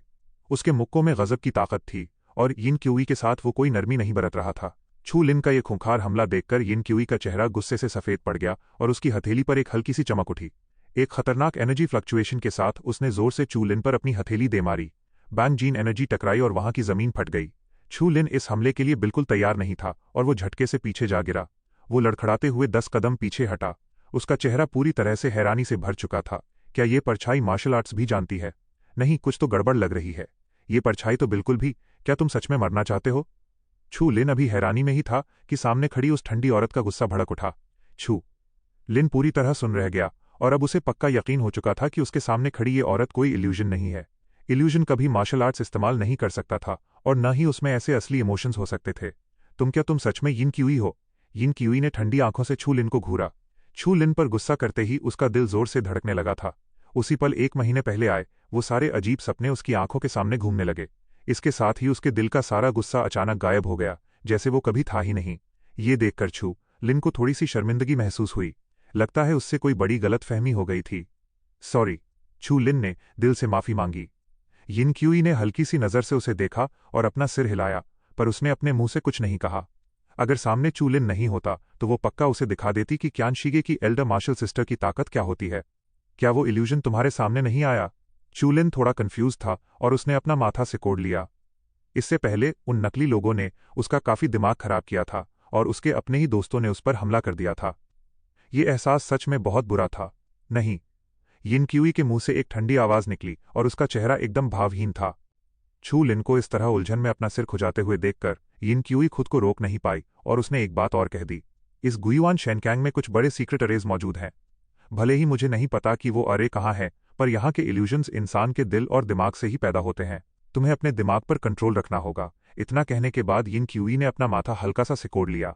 उसके मुक्कों में गजब की ताकत थी और यिन क्यूई के साथ वो कोई नरमी नहीं बरत रहा था। छू लिन का ये खूंखार हमला देखकर यिन क्यूई का चेहरा गुस्से से सफेद पड़ गया और उसकी हथेली पर एक हल्की सी चमक उठी। एक खतरनाक एनर्जी फ्लक्चुएशन के साथ उसने जोर से छू लिन पर अपनी हथेली दे मारी। बैंग जीन एनर्जी टकराई और वहां की जमीन फट गई। छू लिन इस हमले के लिए बिल्कुल तैयार नहीं था और वो झटके से पीछे जा गिरा। वो लड़खड़ाते हुए 10 कदम पीछे हटा। उसका चेहरा पूरी तरह से हैरानी से भर चुका था। क्या ये परछाई मार्शल आर्ट्स भी जानती है? नहीं, कुछ तो गड़बड़ लग रही है। ये परछाई तो बिल्कुल भी। क्या तुम सच में मरना चाहते हो? छू लिन अभी हैरानी में ही था कि सामने खड़ी उस ठंडी औरत का गुस्सा भड़क उठा। छू लिन पूरी तरह सुन रह गया और अब उसे पक्का यकीन हो चुका था कि उसके सामने खड़ी ये औरत कोई इल्यूजन नहीं है। इल्यूजन कभी मार्शल आर्ट्स इस्तेमाल नहीं कर सकता था और न ही उसमें ऐसे असली इमोशंस हो सकते थे। तुम सच में यिन क्यूई हो? यिन क्यूई ने ठंडी आंखों से छू लिन को घूरा। छू लिन पर गुस्सा करते ही उसका दिल जोर से धड़कने लगा था। उसी पल 1 महीने पहले आए वो सारे अजीब सपने उसकी आंखों के सामने घूमने लगे। इसके साथ ही उसके दिल का सारा गुस्सा अचानक गायब हो गया, जैसे वो कभी था ही नहीं। ये देखकर छू लिन को थोड़ी सी शर्मिंदगी महसूस हुई। लगता है उससे कोई बड़ी गलतफहमी हो गई थी। सॉरी, छू लिन ने दिल से माफी मांगी। यिन क्यूई ने हल्की सी नजर से उसे देखा और अपना सिर हिलाया, पर उसने अपने मुंह से कुछ नहीं कहा। अगर सामने छू लिन नहीं होता तो वो पक्का उसे दिखा देती कि क्यानशिगे की एल्डर मार्शल सिस्टर की ताकत क्या होती है। क्या वो इल्यूजन तुम्हारे सामने नहीं आया? छू लिन थोड़ा कंफ्यूज था और उसने अपना माथा सिकोड़ लिया। इससे पहले उन नकली लोगों ने उसका काफी दिमाग खराब किया था और उसके अपने ही दोस्तों ने उस पर हमला कर दिया था। ये एहसास सच में बहुत बुरा था। नहीं, यिन क्यूई के मुंह से एक ठंडी आवाज निकली और उसका चेहरा एकदम भावहीन था। छू लिन को इस तरह उलझन में अपना सिर खुजाते हुए देखकर यिन क्यूई खुद को रोक नहीं पाई और उसने एक बात और कह दी, इस गुयुआन शेनकैंग में कुछ बड़े सीक्रेट अरेज मौजूद हैं। भले ही मुझे नहीं पता कि वो अरे कहाँ है, पर यहाँ के इल्यूजन्स इंसान के दिल और दिमाग से ही पैदा होते हैं। तुम्हें अपने दिमाग पर कंट्रोल रखना होगा। इतना कहने के बाद यिन क्यूई ने अपना माथा हल्का सा सिकोड़ लिया।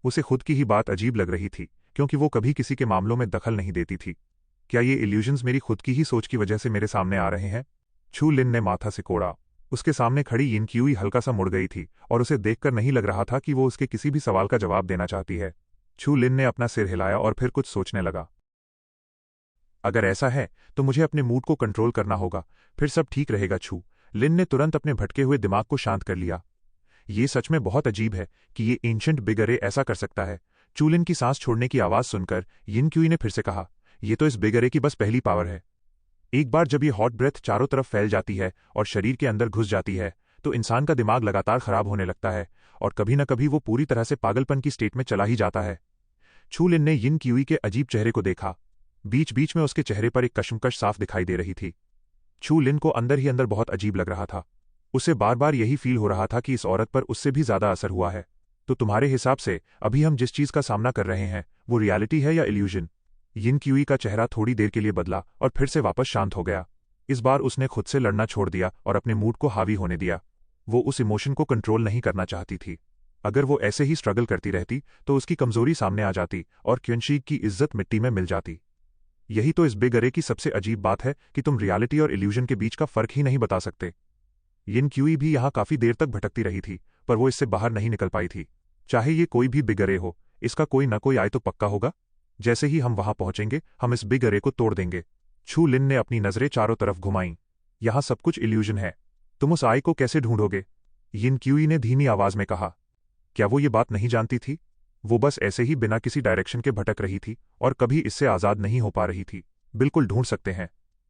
उसे खुद की ही बात अजीब लग रही थी, क्योंकि वो कभी किसी के मामलों में दखल नहीं देती थी। क्या ये इल्यूजन्स मेरी खुद की ही सोच की वजह से मेरे सामने आ रहे हैं? छू लिन ने माथा सिकोड़ा। उसके सामने खड़ी यिन क्यूई हल्का सा मुड़ गई थी और उसे देखकर नहीं लग रहा था कि वो उसके किसी भी सवाल का जवाब देना चाहती है। छू लिन ने अपना सिर हिलाया और फिर कुछ सोचने लगा। अगर ऐसा है तो मुझे अपने मूड को कंट्रोल करना होगा, फिर सब ठीक रहेगा। छू लिन ने तुरंत अपने भटके हुए दिमाग को शांत कर लिया। ये सच में बहुत अजीब है कि ये एंशंट बिगरे ऐसा कर सकता है। छू लिन की सांस छोड़ने की आवाज सुनकर यिन क्यूई ने फिर से कहा, ये तो इस बिगरे की बस पहली पावर है। एक बार जब ये हॉट ब्रेथ चारों तरफ फैल जाती है और शरीर के अंदर घुस जाती है तो इंसान का दिमाग लगातार खराब होने लगता है और कभी न कभी वो पूरी तरह से पागलपन की स्टेट में चला ही जाता है। छू लिन ने यिन क्यूई के अजीब चेहरे को देखा। बीच बीच में उसके चेहरे पर एक कशमकश साफ दिखाई दे रही थी। छू लिन को अंदर ही अंदर बहुत अजीब लग रहा था। उसे बार बार यही फील हो रहा था कि इस औरत पर उससे भी ज्यादा असर हुआ है। तो तुम्हारे हिसाब से अभी हम जिस चीज का सामना कर रहे हैं वो रियलिटी है या इल्यूजन? यिन क्यूई का चेहरा थोड़ी देर के लिए बदला और फिर से वापस शांत हो गया। इस बार उसने खुद से लड़ना छोड़ दिया और अपने मूड को हावी होने दिया। वो उस इमोशन को कंट्रोल नहीं करना चाहती थी। अगर वो ऐसे ही स्ट्रगल करती रहती तो उसकी कमजोरी सामने आ जाती और क्वेंशीग की इज्जत मिट्टी में मिल जाती। यही तो इस बिग अरे की सबसे अजीब बात है कि तुम रियलिटी और इल्यूजन के बीच का फर्क ही नहीं बता सकते। यिन क्यूई भी यहां काफी देर तक भटकती रही थी, पर वो इससे बाहर नहीं निकल पाई थी। चाहे ये कोई भी बिग अरे हो, इसका कोई न कोई आय तो पक्का होगा। जैसे ही हम वहां पहुंचेंगे हम इस बिग अरे को तोड़ देंगे। छू लिन ने अपनी नजरें चारों तरफ घुमाईं। यहां सब कुछ इल्यूजन है। तुम उस आय को कैसे ढूंढोगे? यिन क्यूई ने धीमी आवाज में कहा। क्या वो ये बात नहीं जानती थी? वो बस ऐसे ही बिना किसी डायरेक्शन के भटक रही थी और कभी इससे आजाद नहीं हो पा रही थी। बिल्कुल ढूंढ सकते हैं।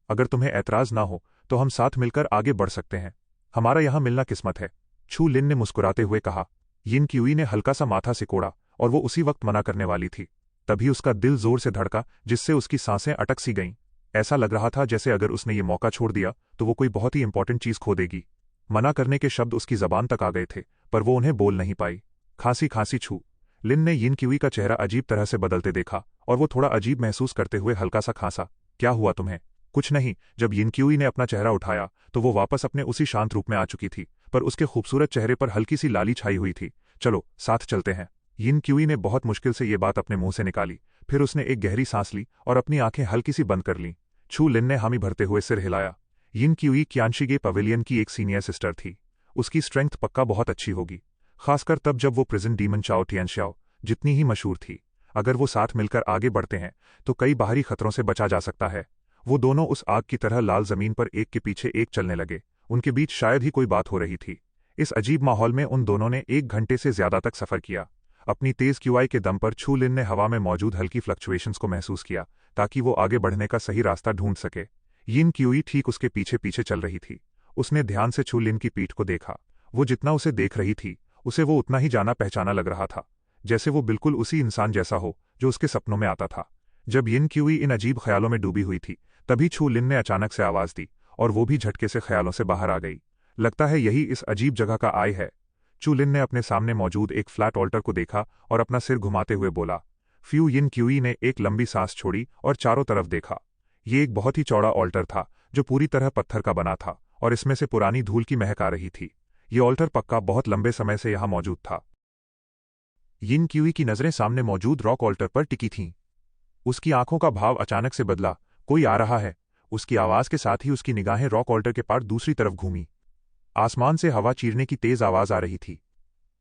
अगर तुम्हें ऐतराज ना हो तो हम साथ मिलकर आगे बढ़ सकते हैं। हमारा यहां मिलना किस्मत है, छू लिन ने मुस्कुराते हुए कहा। यिन क्यूई ने हल्का सा माथा सिकोड़ा और वो उसी वक्त मना करने वाली थी। तभी उसका दिल जोर से धड़का, जिससे उसकी सांसें अटक सी गईं। ऐसा लग रहा था जैसे अगर उसने ये मौका छोड़ दिया तो वो कोई बहुत ही इंपॉर्टेंट चीज खो देगी। मना करने के शब्द उसकी जबान तक आ गए थे, पर वो उन्हें बोल नहीं पाई। खांसी खांसी छू। लिन ने यिन क्यूई का चेहरा अजीब तरह से बदलते देखा और वो थोड़ा अजीब महसूस करते हुए हल्का सा खांसा। क्या हुआ तुम्हें? कुछ नहीं। जब यिन क्यूई ने अपना चेहरा उठाया तो वो वापस अपने उसी शांत रूप में आ चुकी थी, पर उसके खूबसूरत चेहरे पर हल्की सी लाली छाई हुई थी। चलो साथ चलते हैं। यिन क्यूई ने बहुत मुश्किल से ये बात अपने मुंह से निकाली। फिर उसने एक गहरी सांस ली और अपनी आंखें हल्की सी बंद कर लीं। छू लिन ने हामी भरते हुए सिर हिलाया। यिन क्यूई क्यानशिगे पवेलियन की एक सीनियर सिस्टर थी। उसकी स्ट्रेंथ पक्का बहुत अच्छी होगी, खासकर तब जब वो प्रिजन डीमन चाओ टियानशियाओ जितनी ही मशहूर थी। अगर वो साथ मिलकर आगे बढ़ते हैं तो कई बाहरी खतरों से बचा जा सकता है। वो दोनों उस आग की तरह लाल जमीन पर एक के पीछे एक चलने लगे। उनके बीच शायद ही कोई बात हो रही थी। इस अजीब माहौल में उन दोनों ने 1 घंटे से ज्यादा तक सफर किया। अपनी तेज क्यूआई के दम पर छू लिन ने हवा में मौजूद हल्की फ्लक्चुएशंस को महसूस किया, ताकि वो आगे बढ़ने का सही रास्ता ढूंढ सके। यिन क्यूई ठीक उसके पीछे पीछे चल रही थी। उसने ध्यान से छू लिन की पीठ को देखा। वो जितना उसे देख रही थी, उसे वो उतना ही जाना पहचाना लग रहा था, जैसे वो बिल्कुल उसी इंसान जैसा हो जो उसके सपनों में आता था। जब यिन क्यूई इन अजीब ख्यालों में डूबी हुई थी, तभी छू लिन ने अचानक से आवाज दी और वो भी झटके से ख्यालों से बाहर आ गई। लगता है यही इस अजीब जगह का आय है। चू लिन ने अपने सामने मौजूद एक फ्लैट ऑल्टर को देखा और अपना सिर घुमाते हुए बोला। फ्यू। यिन क्यूई ने एक लंबी सांस छोड़ी और चारों तरफ देखा। ये एक बहुत ही चौड़ा ऑल्टर था जो पूरी तरह पत्थर का बना था और इसमें से पुरानी धूल की महक आ रही थी। ये ऑल्टर पक्का बहुत लंबे समय से यहां मौजूद था। यिन क्यूई की नजरें सामने मौजूद रॉक ऑल्टर पर टिकी थीं। उसकी आंखों का भाव अचानक से बदला। कोई आ रहा है। उसकी आवाज के साथ ही उसकी निगाहें रॉक ऑल्टर के पार दूसरी तरफ घूमी। आसमान से हवा चीरने की तेज आवाज आ रही थी।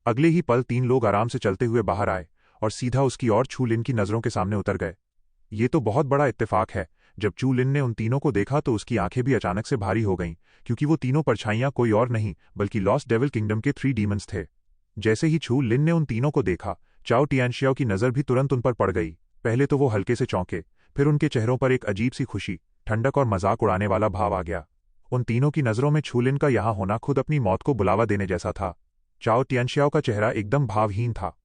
अगले ही पल 3 लोग आराम से चलते हुए बाहर आए और सीधा उसकी ओर छू लिन की नजरों के सामने उतर गए। ये तो बहुत बड़ा इत्तेफाक है। जब चू लिन ने उन तीनों को देखा तो उसकी आंखें भी अचानक से भारी हो गईं, क्योंकि वो तीनों परछाइयां कोई और नहीं बल्कि लॉस्ट डेविल किंगडम के 3 डीमंस थे। जैसे ही छू लिन ने उन तीनों को देखा, चाओ टियानशियाओ की नजर भी तुरंत उन पर पड़ गई। पहले तो वो हल्के से चौंके, फिर उनके चेहरों पर एक अजीब सी खुशी, ठंडक और मजाक उड़ाने वाला भाव आ गया। उन तीनों की नजरों में छू लिन का यहां होना खुद अपनी मौत को बुलावा देने जैसा था। चाओ टियानशियाओ का चेहरा एकदम भावहीन था।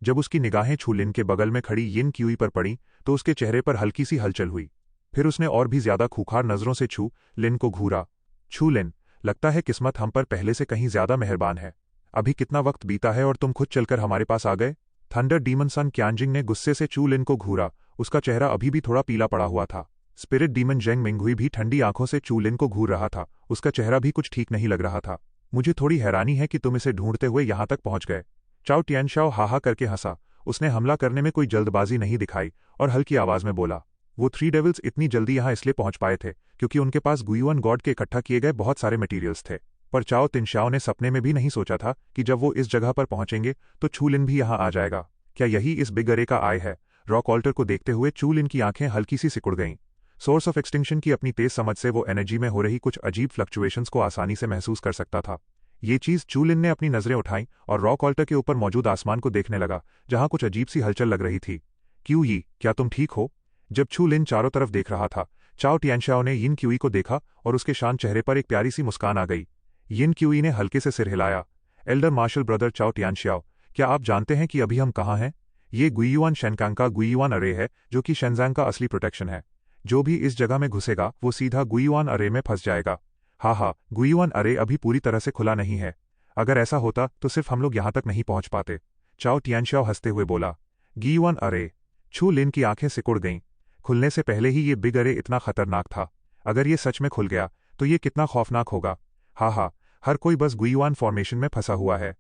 जब उसकी निगाहें छू लिन के बगल में खड़ी यिन क्यूई पर पड़ी तो उसके चेहरे पर हल्की सी हलचल हुई। फिर उसने और भी ज्यादा खूंखार नजरों से छू लिन को घूरा। छू लिन, लगता है किस्मत हम पर पहले से कहीं ज्यादा मेहरबान है। अभी कितना वक्त बीता है और तुम खुद चलकर हमारे पास आ गए। थंडर डीमन सन क्यानजिंग ने गुस्से से चू लिन को घूरा। उसका चेहरा अभी भी थोड़ा पीला पड़ा हुआ था। स्पिरिट डीमन जेंग मिंगहुई भी ठंडी आंखों से चू लिन को घूर रहा था। उसका चेहरा भी कुछ ठीक नहीं लग रहा था। मुझे थोड़ी हैरानी है कि तुम इसे ढूंढते हुए यहां तक पहुंच गए। चाओ टियानशियाओ हाहा करके हंसा। उसने हमला करने में कोई जल्दबाजी नहीं दिखाई और हल्की आवाज में बोला। वो 3 डेविल्स इतनी जल्दी यहां इसलिए पहुंच पाए थे क्योंकि उनके पास गुयुअन गॉड के इकट्ठा किए गए बहुत सारे मटेरियल्स थे। पर चाओ तिनशाओ ने सपने में भी नहीं सोचा था कि जब वो इस जगह पर पहुंचेंगे तो चू लिन भी यहां आ जाएगा। क्या यही इस बिग अरे का आय है? रॉक ऑल्टर को देखते हुए चू लिन की आंखें हल्की सी सिकुड़ गईं। सोर्स ऑफ एक्सटिंक्शन की अपनी तेज समझ से वो एनर्जी में हो रही कुछ अजीब फ्लक्चुएशंस को आसानी से महसूस कर सकता था। ये चीज चू लिन ने अपनी नजरें उठाईं और रॉक ऑल्टर के ऊपर मौजूद आसमान को देखने लगा, जहां कुछ अजीब सी हलचल लग रही थी। क्यूई, क्या तुम ठीक हो? जब चू लिन चारों तरफ देख रहा था, चाओ टियानशियाओ ने यिन क्यूई को देखा और उसके शांत चेहरे पर एक प्यारी सी मुस्कान आ गई। यिन क्यूई ने हल्के से सिर हिलाया। एल्डर मार्शल ब्रदर चाओ टियानशियाओ, क्या आप जानते हैं कि अभी हम कहाँ हैं? ये गुइयुआन शेनकांग का गुइयुआन अरे है, जो कि शेनजांग का असली प्रोटेक्शन है। जो भी इस जगह में घुसेगा वो सीधा गुइयुआन अरे में फंस जाएगा। हाँ, गुइयुआन अरे अभी पूरी तरह से खुला नहीं है। अगर ऐसा होता तो सिर्फ हम लोग यहां तक नहीं पहुंच पाते। चाओ टियानशियाओ हंसते हुए बोला। गुइयुआन अरे। छू लिन की आंखें सिकुड़ गईं। खुलने से पहले ही ये बिग अरे इतना खतरनाक था। अगर ये सच में खुल गया तो ये कितना खौफनाक होगा। हाँ, हर कोई बस गुइयुआन फॉर्मेशन में फंसा हुआ है।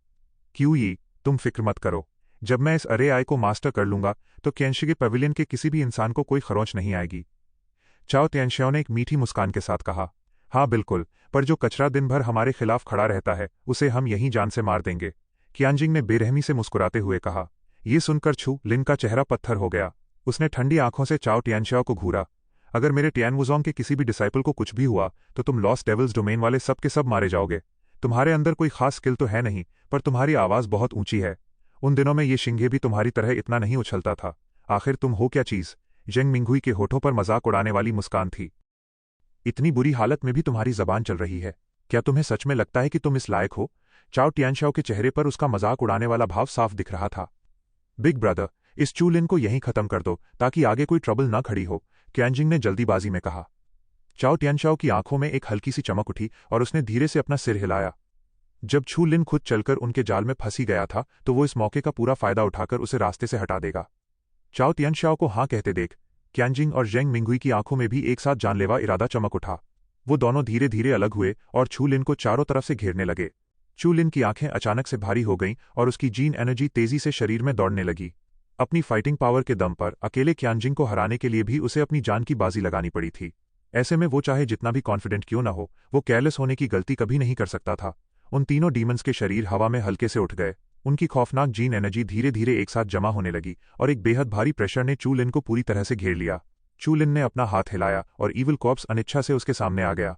क्यूई, तुम फिक्र मत करो। जब मैं इस अरे आई को मास्टर कर लूंगा तो क्यानशिगे पवेलियन के किसी भी इंसान को कोई खरोंच नहीं आएगी। चाओ टियानशियाओ ने एक मीठी मुस्कान के साथ कहा। हाँ बिल्कुल, पर जो कचरा दिन भर हमारे खिलाफ खड़ा रहता है उसे हम यहीं जान से मार देंगे। क्यानजिंग ने बेरहमी से मुस्कुराते हुए कहा। ये सुनकर छू लिन का चेहरा पत्थर हो गया। उसने ठंडी आंखों से चाओ टियानशियाओ को घूरा। अगर मेरे टियानवुजोंग के किसी भी डिसाइपल को कुछ भी हुआ तो तुम लॉस्ट डेविल्स डोमेन वाले सब के सब मारे जाओगे। तुम्हारे अंदर कोई खास स्किल तो है नहीं, पर तुम्हारी आवाज़ बहुत ऊंची है। उन दिनों में ये शिंगे भी तुम्हारी तरह इतना नहीं उछलता था। आखिर तुम हो क्या चीज़? जेंग मिंगुई के होठों पर मजाक उड़ाने वाली मुस्कान थी। इतनी बुरी हालत में भी तुम्हारी जबान चल रही है। क्या तुम्हें सच में लगता है कि तुम इस लायक हो? चाओ टियानशाओ के चेहरे पर उसका मजाक उड़ाने वाला भाव साफ दिख रहा था। बिग ब्रदर, इस चूलिन को यहीं खत्म कर दो ताकि आगे कोई ट्रबल ना खड़ी हो, क्यानजिंग ने जल्दीबाजी में कहा। चाओ टियानशाओ की आंखों में एक हल्की सी चमक उठी और उसने धीरे से अपना सिर हिलाया। जब छू लिन खुद चलकर उनके जाल में फंसी गया था तो वो इस मौके का पूरा फायदा उठाकर उसे रास्ते से हटा देगा। चाओ टियानशाओ को हाँ कहते देख क्यानजिंग और जेंग मिंगुई की आंखों में भी एक साथ जानलेवा इरादा चमक उठा। वो दोनों धीरे धीरे अलग हुए और छू लिन को चारों तरफ से घेरने लगे। छू लिन की आंखें अचानक से भारी हो गईं और उसकी जीन एनर्जी तेजी से शरीर में दौड़ने लगी। अपनी फाइटिंग पावर के दम पर अकेले क्यानजिंग को हराने के लिए भी उसे अपनी जान की बाजी लगानी पड़ी थी। ऐसे में वो चाहे जितना भी कॉन्फिडेंट क्यों न हो, वो केयरलेस होने की गलती कभी नहीं कर सकता था। उन तीनों डीमंस के शरीर हवा में हल्के से उठ गए। उनकी खौफनाक जीन एनर्जी धीरे धीरे एक साथ जमा होने लगी और एक बेहद भारी प्रेशर ने चू लिन को पूरी तरह से घेर लिया। चू लिन ने अपना हाथ हिलाया और ईविल कॉर्प्स अनिच्छा से उसके सामने आ गया।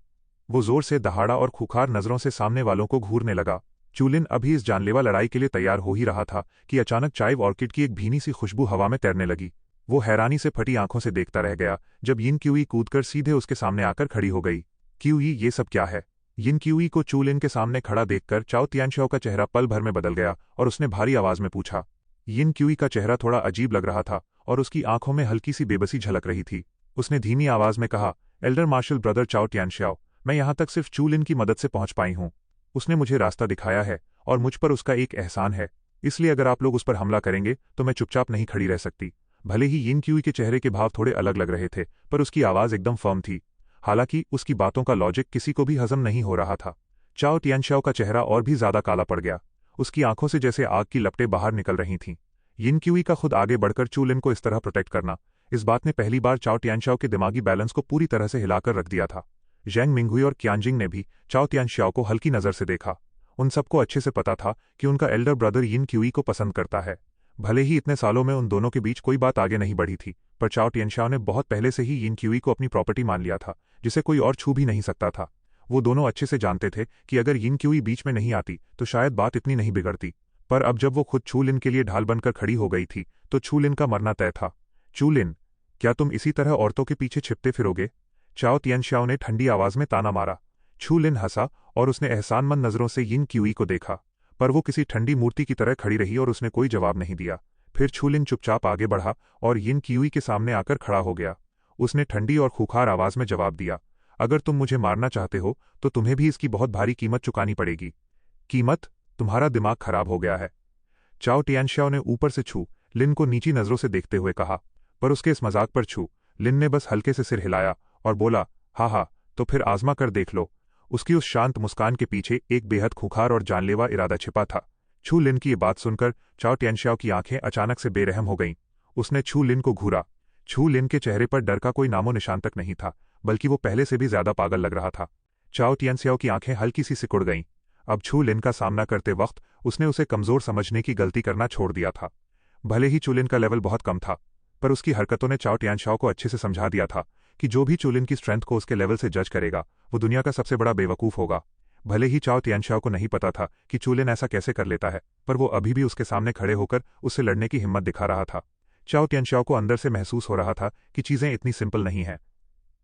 वो जोर से दहाड़ा और खूंखार नजरों से सामने वालों को घूरने लगा। चूलिन अभी इस जानलेवा लड़ाई के लिए तैयार हो ही रहा था कि अचानक चाइव ऑर्किड की एक भीनी सी खुशबू हवा में तैरने लगी। वो हैरानी से फटी आंखों से देखता रह गया जब यिन क्यूई कूदकर सीधे उसके सामने आकर खड़ी हो गई। क्यूई, ये सब क्या है? यिन क्यूई को चूलिन के सामने खड़ा देखकर चाओ तियानशाओ का चेहरा पल भर में बदल गया और उसने भारी आवाज में पूछा। यिन क्यूई का चेहरा थोड़ा अजीब लग रहा था और उसकी आंखों में हल्की सी बेबसी झलक रही थी। उसने धीमी आवाज में कहा, एल्डर मार्शल ब्रदर चाओ तियानशाओ, मैं यहां तक सिर्फ चूलिन की मदद से पहुंच पाई हूं। उसने मुझे रास्ता दिखाया है और मुझ पर उसका एक एहसान है, इसलिए अगर आप लोग उस पर हमला करेंगे तो मैं चुपचाप नहीं खड़ी रह सकती। भले ही यिन क्यूई के चेहरे के भाव थोड़े अलग लग रहे थे, पर उसकी आवाज एकदम फर्म थी। हालांकि उसकी बातों का लॉजिक किसी को भी हजम नहीं हो रहा था। चाओ तियानशाओ का चेहरा और भी ज्यादा काला पड़ गया। उसकी आंखों से जैसे आग की लपटें बाहर निकल रही थीं। यिन क्यूई का खुद आगे बढ़कर चूलिन को इस तरह प्रोटेक्ट करना, इस बात ने पहली बार चाओ तियानशाओ के दिमागी बैलेंस को पूरी तरह से हिलाकर रख दिया था। जेंग मिंगुई और क्यानजिंग ने भी चाओ तियानशाओ को हल्की नजर से देखा। उन सबको अच्छे से पता था कि उनका एल्डर ब्रदर यिन क्यूई को पसंद करता है। भले ही इतने सालों में उन दोनों के बीच कोई बात आगे नहीं बढ़ी थी, पर चाओ तियानशाओ ने बहुत पहले से ही यिन क्यूई को अपनी प्रॉपर्टी मान लिया था, जिसे कोई और छू भी नहीं सकता था। वो दोनों अच्छे से जानते थे कि अगर यिन क्यूई बीच में नहीं आती तो शायद बात इतनी नहीं बिगड़ती। पर अब जब वो खुद चूलिन के लिए ढाल बनकर खड़ी हो गई थी तो चूलिन का मरना तय था। चूलिन, क्या तुम इसी तरह औरतों के पीछे छिपते फिरोगे? चाओ तियानशाओ ने ठंडी आवाज में ताना मारा। चूलिन हंसा और उसने एहसानमंद नजरों से यिन क्यूई को देखा, पर वो किसी ठंडी मूर्ति की तरह खड़ी रही और उसने कोई जवाब नहीं दिया। फिर चूलिन चुपचाप आगे बढ़ा और यिन क्यूई के सामने आकर खड़ा हो गया। उसने ठंडी और खूंखार आवाज में जवाब दिया, अगर तुम मुझे मारना चाहते हो तो तुम्हें भी इसकी बहुत भारी कीमत चुकानी पड़ेगी। कीमत? तुम्हारा दिमाग खराब हो गया है। चाओ तियानशाओ ने ऊपर से छू लिन को नीची नजरों से देखते हुए कहा, पर उसके इस मजाक पर छू लिन ने बस हल्के से सिर हिलाया और बोला, हाँ, तो फिर आजमा कर देख लो। उसकी उस शांत मुस्कान के पीछे एक बेहद खूंखार और जानलेवा इरादा छिपा था। छू लिन की ये बात सुनकर चाओ तियानशाओ की आंखें अचानक से बेरहम हो गईं। उसने छू लिन को घूरा। छू लिन के चेहरे पर डर का कोई नामो निशान तक नहीं था, बल्कि वो पहले से भी ज्यादा पागल लग रहा था। चाओ तियानशाओ की आंखें हल्की सी सिकुड़ गईं। अब छू लिन का सामना करते वक्त उसने उसे कमजोर समझने की गलती करना छोड़ दिया था। भले ही चूलिन का लेवल बहुत कम था, पर उसकी हरकतों ने चाओ तियानशाओ को अच्छे से समझा दिया था कि जो भी चूलिन की स्ट्रेंथ को उसके लेवल से जज करेगा वो दुनिया का सबसे बड़ा बेवकूफ होगा। भले ही चाओ तियानशाओ को नहीं पता था कि चूलिन ऐसा कैसे कर लेता है, पर वो अभी भी उसके सामने खड़े होकर उससे लड़ने की हिम्मत दिखा रहा था। चाओ तियानशाओ को अंदर से महसूस हो रहा था कि चीजें इतनी सिंपल नहीं हैं।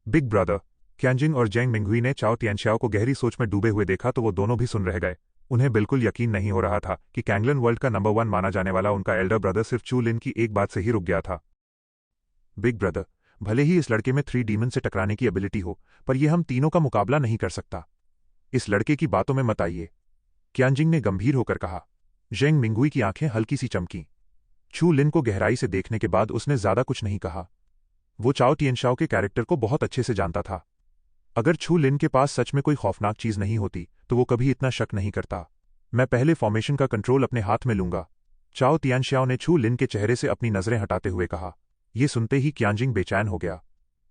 बिग ब्रदर, क्यानजिंग और जेंग मिंगुई ने चाओ तियानशाओ को गहरी सोच में डूबे हुए देखा तो वो दोनों भी सुन रह गए। उन्हें बिल्कुल यकीन नहीं हो रहा था कि कैंगलन वर्ल्ड का नंबर 1 माना जाने वाला उनका एल्डर ब्रदर सिर्फ चू लिन की एक बात से ही रुक गया था। बिग ब्रदर, भले ही इस लड़के में 3 डीमन से टकराने की एबिलिटी हो, पर यह हम तीनों का मुकाबला नहीं कर सकता। इस लड़के की बातों में मत आइए, क्यानजिंग ने गंभीर होकर कहा। जेंग मिंगुई की आंखें हल्की सी चमकीं। चू लिन को गहराई से देखने के बाद उसने ज्यादा कुछ नहीं कहा। वो चाओ तियानशाओ के कैरेक्टर को बहुत अच्छे से जानता था। अगर छू लिन के पास सच में कोई खौफनाक चीज नहीं होती तो वो कभी इतना शक नहीं करता। मैं पहले फॉर्मेशन का कंट्रोल अपने हाथ में लूंगा, चाओ तियानशाओ ने छू लिन के चेहरे से अपनी नजरें हटाते हुए कहा। ये सुनते ही क्यानजिंग बेचैन हो गया।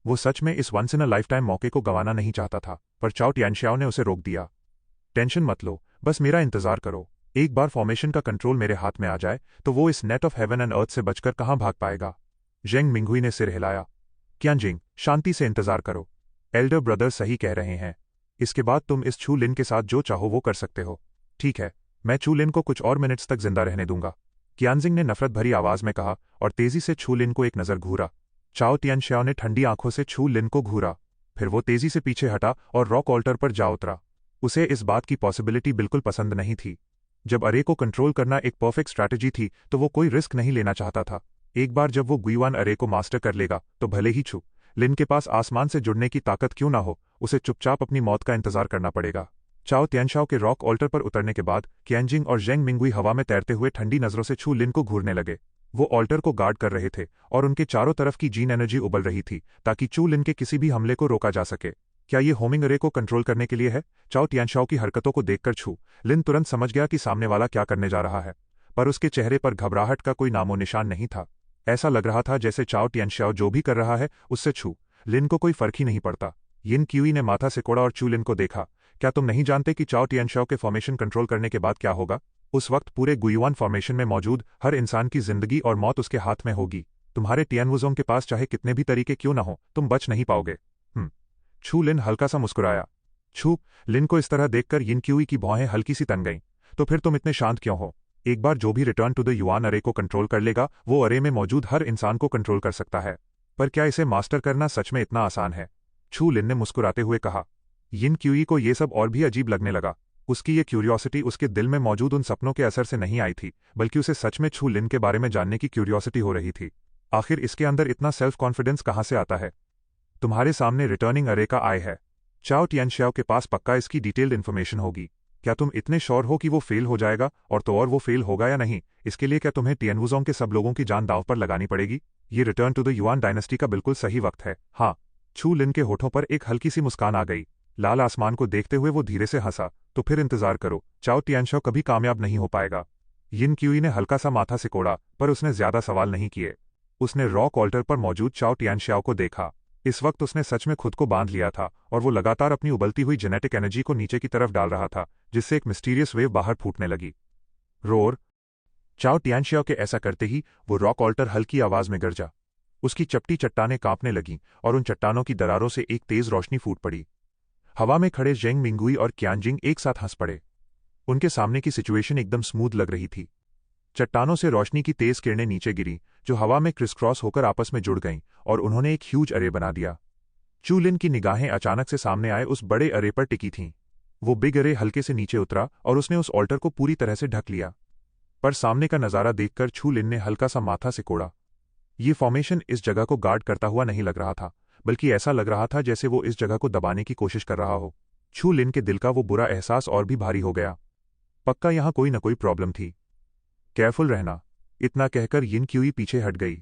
वो सच में इस वंस इन अ लाइफटाइम मौके को गंवाना नहीं चाहता था, पर चाओ तियानशाओ ने उसे रोक दिया। टेंशन मत लो, बस मेरा इंतजार करो। एक बार फॉर्मेशन का कंट्रोल मेरे हाथ में आ जाए तो वो इस net of heaven and earth से बचकर कहां भाग पाएगा। जेंग मिंगुई ने सिर हिलाया। क्यानजिंग, शांति से इंतजार करो। एल्डर ब्रदर सही कह रहे हैं। इसके बाद तुम इस छू लिन के साथ जो चाहो वो कर सकते हो। ठीक है, मैं छू लिन को कुछ और मिनट्स तक जिंदा रहने दूंगा, कियानजिंग ने नफरत भरी आवाज में कहा और तेजी से छू लिन को एक नजर घूरा। चाओ तियानश्याओ ने ठंडी आंखों से छू लिन को घूरा, फिर वो तेजी से पीछे हटा और रॉक ऑल्टर पर जा उतरा। उसे इस बात की पॉसिबिलिटी बिल्कुल पसंद नहीं थी। जब अरे को कंट्रोल करना एक परफेक्ट स्ट्रैटेजी थी तो वो कोई रिस्क नहीं लेना चाहता था। एक बार जब वो गुईवान अरे को मास्टर कर लेगा तो भले ही छू लिन के पास आसमान से जुड़ने की ताकत क्यों ना हो, उसे चुपचाप अपनी मौत का इंतजार करना पड़ेगा। चाओ तियानशाओ के रॉक ऑल्टर पर उतरने के बाद कियानजिंग और जेंग मिंगुई हवा में तैरते हुए ठंडी नजरों से छू लिन को घूरने लगे। वो ऑल्टर को गार्ड कर रहे थे और उनके चारों तरफ की जीन एनर्जी उबल रही थी ताकि चू लिन के किसी भी हमले को रोका जा सके। क्या ये होमिंग अरे को कंट्रोल करने के लिए है? चाओ तियानशाओ की हरकतों को देखकर छू लिन तुरंत समझ गया कि सामने वाला क्या करने जा रहा है, पर उसके चेहरे पर घबराहट का कोई नामो निशान नहीं था। ऐसा लग रहा था जैसे चाओ तियानशाओ जो भी कर रहा है उससे छू लिन को कोई फर्क ही नहीं पड़ता। यिन क्यूई ने माथा सिकोड़ा और चू लिन को देखा। क्या तुम नहीं जानते कि चाओ तियानशाओ के फॉर्मेशन कंट्रोल करने के बाद क्या होगा? उस वक्त पूरे गुईवान फॉर्मेशन में मौजूद हर इंसान की जिंदगी और मौत उसके हाथ में होगी। तुम्हारे टियानवुजोंग के पास चाहे कितने भी तरीके क्यों न हो, तुम बच नहीं पाओगे। छू लिन हल्का सा मुस्कुराया। छू लिन को इस तरह देखकर यिन क्यूई की भौहें हल्की सी तन गईं। तो फिर तुम इतने शांत क्यों हो? एक बार जो भी रिटर्न टू द युआन अरे को कंट्रोल कर लेगा वो अरे में मौजूद हर इंसान को कंट्रोल कर सकता है, पर क्या इसे मास्टर करना सच में इतना आसान है? छू लिन ने मुस्कुराते हुए कहा। यिन क्यूई को ये सब और भी अजीब लगने लगा। उसकी ये क्यूरियोसिटी उसके दिल में मौजूद उन सपनों के असर से नहीं आई थी, बल्कि उसे सच में छू लिन के बारे में जानने की क्यूरियोसिटी हो रही थी। आखिर इसके अंदर इतना सेल्फ कॉन्फिडेंस कहाँ से आता है? तुम्हारे सामने रिटर्निंग अरे का आय है। चाओ तियानश्याओ के पास पक्का इसकी डिटेल्ड इन्फॉर्मेशन होगी। क्या तुम इतने श्योर हो कि वो फेल हो जाएगा, और तो और वो फेल होगा या नहीं, इसके लिए क्या तुम्हें टियानवुजोंग के सब लोगों की जान दांव पर लगानी पड़ेगी? ये return to the Yuan dynasty का बिल्कुल सही वक्त है। हाँ। छू लिन के होठों पर एक हल्की सी मुस्कान आ गई। लाल आसमान को देखते हुए वो धीरे से हंसा। तो फिर इंतजार करो, चाओ तियानश्याओ कभी कामयाब नहीं हो पाएगा। यिन क्यूई ने हल्का सा माथा सिकोड़ा, पर उसने ज्यादा सवाल नहीं किए। उसने रॉक ऑल्टर पर मौजूद चाओ तियानश्याओ को देखा। इस वक्त उसने सच में खुद को बांध लिया था और वो लगातार अपनी उबलती हुई जेनेटिक एनर्जी को नीचे की तरफ डाल रहा था, जिससे एक मिस्टीरियस वेव बाहर फूटने लगी। रोर। चाओ तियानश्याओ के ऐसा करते ही वो रॉक ऑल्टर हल्की आवाज में गरजा। उसकी चपटी चट्टानें कांपने लगीं और उन चट्टानों की दरारों से एक तेज रोशनी फूट पड़ी। हवा में खड़े जेंग मिंगुई और कियानजिंग एक साथ हंस पड़े। उनके सामने की सिचुएशन एकदम स्मूथ लग रही थी। चट्टानों से रोशनी की तेज किरणें नीचे गिरी, जो हवा में क्रिस क्रॉस होकर आपस में जुड़ गईं, और उन्होंने एक ह्यूज अरे बना दिया। चू लिन की निगाहें अचानक से सामने आए उस बड़े अरे पर टिकी थीं। वो बिग अरे हल्के से नीचे उतरा और उसने उस ऑल्टर को पूरी तरह से ढक लिया। पर सामने का नजारा देखकर छू लिन ने हल्का सा माथा सिकोड़ा। ये फॉर्मेशन इस जगह को गार्ड करता हुआ नहीं लग रहा था, बल्कि ऐसा लग रहा था जैसे वो इस जगह को दबाने की कोशिश कर रहा हो। छू लिन के दिल का वो बुरा एहसास और भी भारी हो गया। पक्का यहां कोई न कोई प्रॉब्लम थी। केयरफुल रहना, इतना कहकर यिन क्यूई पीछे हट गई।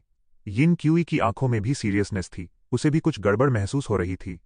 यिन क्यूई की आंखों में भी सीरियसनेस थी, उसे भी कुछ गड़बड़ महसूस हो रही थी।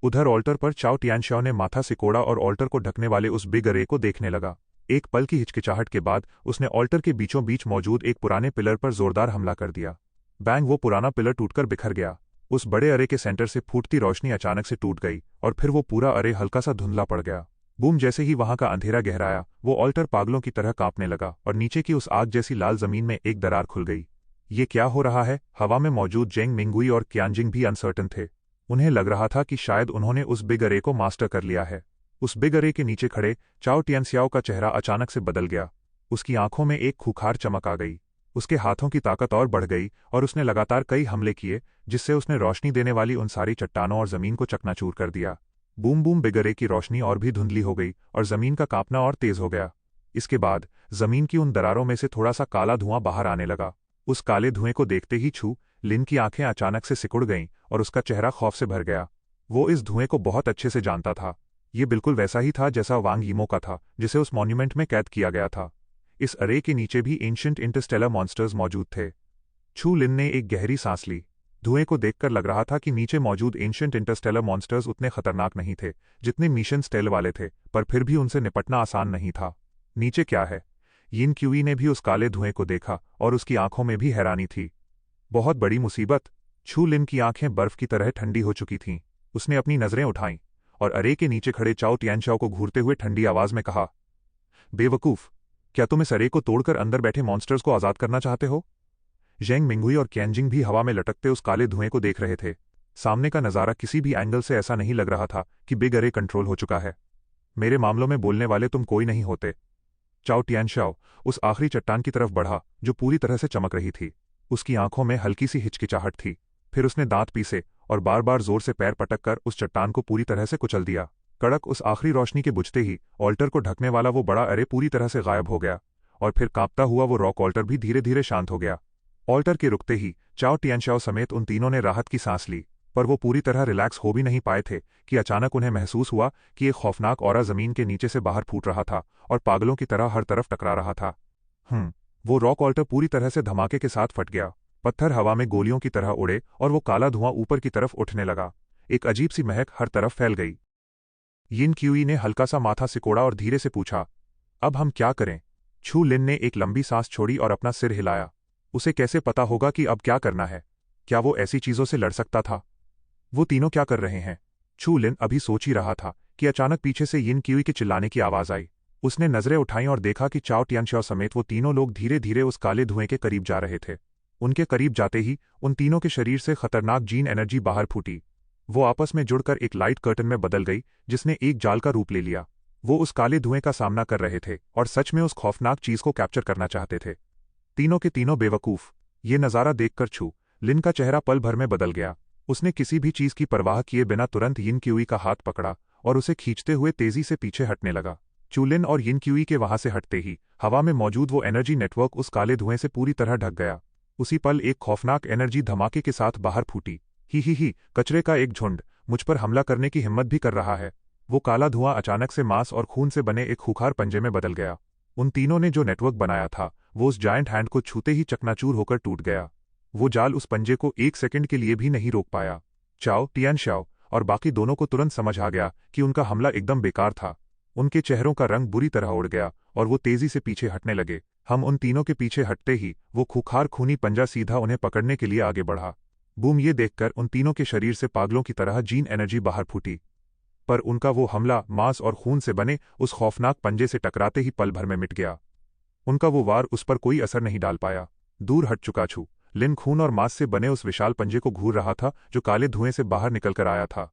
उधर ऑल्टर पर चाओ तियानश्याओ ने माथा सिकोड़ा और ऑल्टर को ढकने वाले उस बिग अरे को देखने लगा। एक पल की हिचकिचाहट के बाद उसने ऑल्टर के बीचों बीच मौजूद एक पुराने पिलर पर जोरदार हमला कर दिया। बैंग, वो पुराना पिलर टूटकर बिखर गया। उस बड़े अरे के सेंटर से फूटती रोशनी अचानक से टूट गई और फिर वो पूरा अरे हल्का सा धुंधला पड़ गया। बूम, जैसे ही वहां का अंधेरा गहराया, वो ऑल्टर पागलों की तरह कांपने लगा और नीचे की उस आग जैसी लाल जमीन में एक दरार खुल गई। ये क्या हो रहा है? हवा में मौजूद जेंग मिंगुई और कियानजिंग भी अनसर्टन थे। उन्हें लग रहा था कि शायद उन्होंने उस बिग अरे को मास्टर कर लिया है। उस बिग अरे के नीचे खड़े चाओ तियानश्याओ का चेहरा अचानक से बदल गया। उसकी आंखों में एक खूंखार चमक आ गई। उसके हाथों की ताकत और बढ़ गई और उसने लगातार कई हमले किए, जिससे उसने रोशनी देने वाली उन सारी चट्टानों और जमीन को चकनाचूर कर दिया। बूम बूम, बिग अरे की रोशनी और भी धुंधली हो गई और जमीन का कांपना और तेज हो गया। इसके बाद जमीन की उन दरारों में से थोड़ा सा काला धुआं बाहर आने लगा। उस काले धुएं को देखते ही छू लिन की आंखें अचानक से सिकुड़ गईं और उसका चेहरा खौफ से भर गया। वो इस धुएं को बहुत अच्छे से जानता था। ये बिल्कुल वैसा ही था जैसा वांग यीमो का था, जिसे उस मॉन्यूमेंट में कैद किया गया था। इस अरे के नीचे भी एंशिएंट इंटरस्टेलर मॉन्स्टर्स मौजूद थे। छू लिन ने एक गहरी सांस ली। धुएं को देखकर लग रहा था कि नीचे मौजूद एंशिएंट इंटरस्टेलर मॉन्स्टर्स उतने खतरनाक नहीं थे जितने मिशन स्टेल वाले थे, पर फिर भी उनसे निपटना आसान नहीं था। नीचे क्या है? यिन क्यूई ने भी उस काले धुएं को देखा और उसकी आंखों में भी हैरानी थी। बहुत बड़ी मुसीबत। छू लिन की आंखें बर्फ की तरह ठंडी हो चुकी थीं। उसने अपनी नजरें उठाईं और अरे के नीचे खड़े चाओ तियानश्याओ को घूरते हुए ठंडी आवाज में कहा, बेवकूफ, क्या तुम इस अरे को तोड़कर अंदर बैठे मॉन्स्टर्स को आजाद करना चाहते हो? जेंग मिंगुई और कियानजिंग भी हवा में लटकते उस काले धुएं को देख रहे थे। सामने का नज़ारा किसी भी एंगल से ऐसा नहीं लग रहा था कि बिग अरे कंट्रोल हो चुका है। मेरे मामलों में बोलने वाले तुम कोई नहीं होते। चाओ टियानशाओ उस आखिरी चट्टान की तरफ बढ़ा जो पूरी तरह से चमक रही थी। उसकी आंखों में हल्की सी हिचकिचाहट थी। फिर उसने दांत पीसे और बार बार जोर से पैर पटक कर उस चट्टान को पूरी तरह से कुचल दिया। कड़क उस आखिरी रोशनी के बुझते ही ऑल्टर को ढकने वाला वो बड़ा अरे पूरी तरह से गायब हो गया और फिर कांपता हुआ वो रॉक ऑल्टर भी धीरे धीरे शांत हो गया। ऑल्टर के रुकते ही चाओ टियानशाओ समेत उन तीनों ने राहत की सांस ली, पर वो पूरी तरह रिलैक्स हो भी नहीं पाए थे कि अचानक उन्हें महसूस हुआ कि एक खौफनाक औरा जमीन के नीचे से बाहर फूट रहा था और पागलों की तरह हर तरफ टकरा रहा था। वो रॉक ऑल्टर पूरी तरह से धमाके के साथ फट गया। पत्थर हवा में गोलियों की तरह उड़े और वो काला धुआं ऊपर की तरफ उठने लगा। एक अजीब सी महक हर तरफ फैल गई। यिन क्यूई ने हल्का सा माथा सिकोड़ा और धीरे से पूछा, अब हम क्या करें? छू लिन ने एक लंबी सांस छोड़ी और अपना सिर हिलाया। उसे कैसे पता होगा कि अब क्या करना है? क्या वो ऐसी चीजों से लड़ सकता था? वो तीनों क्या कर रहे हैं? छू लिन अभी सोच ही रहा था कि अचानक पीछे से यिन क्यूई के चिल्लाने की आवाज आई। उसने नजरें उठाईं और देखा कि चाओ टियानशाओ समेत वो तीनों लोग धीरे धीरे उस काले धुएं के करीब जा रहे थे। उनके करीब जाते ही उन तीनों के शरीर से खतरनाक जीन एनर्जी बाहर फूटी। वो आपस में जुड़कर एक लाइट कर्टन में बदल गई जिसने एक जाल का रूप ले लिया। वो उस काले धुएं का सामना कर रहे थे और सच में उस खौफनाक चीज को कैप्चर करना चाहते थे। तीनों के तीनों बेवकूफ। ये नज़ारा देखकर छू लिन का चेहरा पल भर में बदल गया। उसने किसी भी चीज की परवाह किए बिना तुरंत यिन क्यूई का हाथ पकड़ा और उसे खींचते हुए तेजी से पीछे हटने लगा। चूलिन और यिन क्यूई के वहां से हटते ही हवा में मौजूद वो एनर्जी नेटवर्क उस काले धुएं से पूरी तरह ढक गया। उसी पल एक खौफनाक एनर्जी धमाके के साथ बाहर फूटी। ही कचरे का एक झुंड मुझ पर हमला करने की हिम्मत भी कर रहा है। वो काला धुआं अचानक से मांस और खून से बने एक खूंखार पंजे में बदल गया। उन तीनों ने जो नेटवर्क बनाया था वो उस जायंट हैंड को छूते ही चकनाचूर होकर टूट गया। वो जाल उस पंजे को एक सेकंड के लिए भी नहीं रोक पाया। चाओ टियानशाओ और बाकी दोनों को तुरंत समझ आ गया कि उनका हमला एकदम बेकार था। उनके चेहरों का रंग बुरी तरह उड़ गया और वो तेजी से पीछे हटने लगे। हम उन तीनों के पीछे हटते ही वो खूंखार खूनी पंजा सीधा उन्हें पकड़ने के लिए आगे बढ़ा। बूम! ये देखकर उन तीनों के शरीर से पागलों की तरह जीन एनर्जी बाहर फूटी, पर उनका वो हमला मांस और खून से बने उस खौफनाक पंजे से टकराते ही पल भर में मिट गया। उनका वो वार उस पर कोई असर नहीं डाल पाया। दूर हट चुका छू लिन खून और मांस से बने उस विशाल पंजे को घूर रहा था जो काले धुएं से बाहर निकलकर आया था।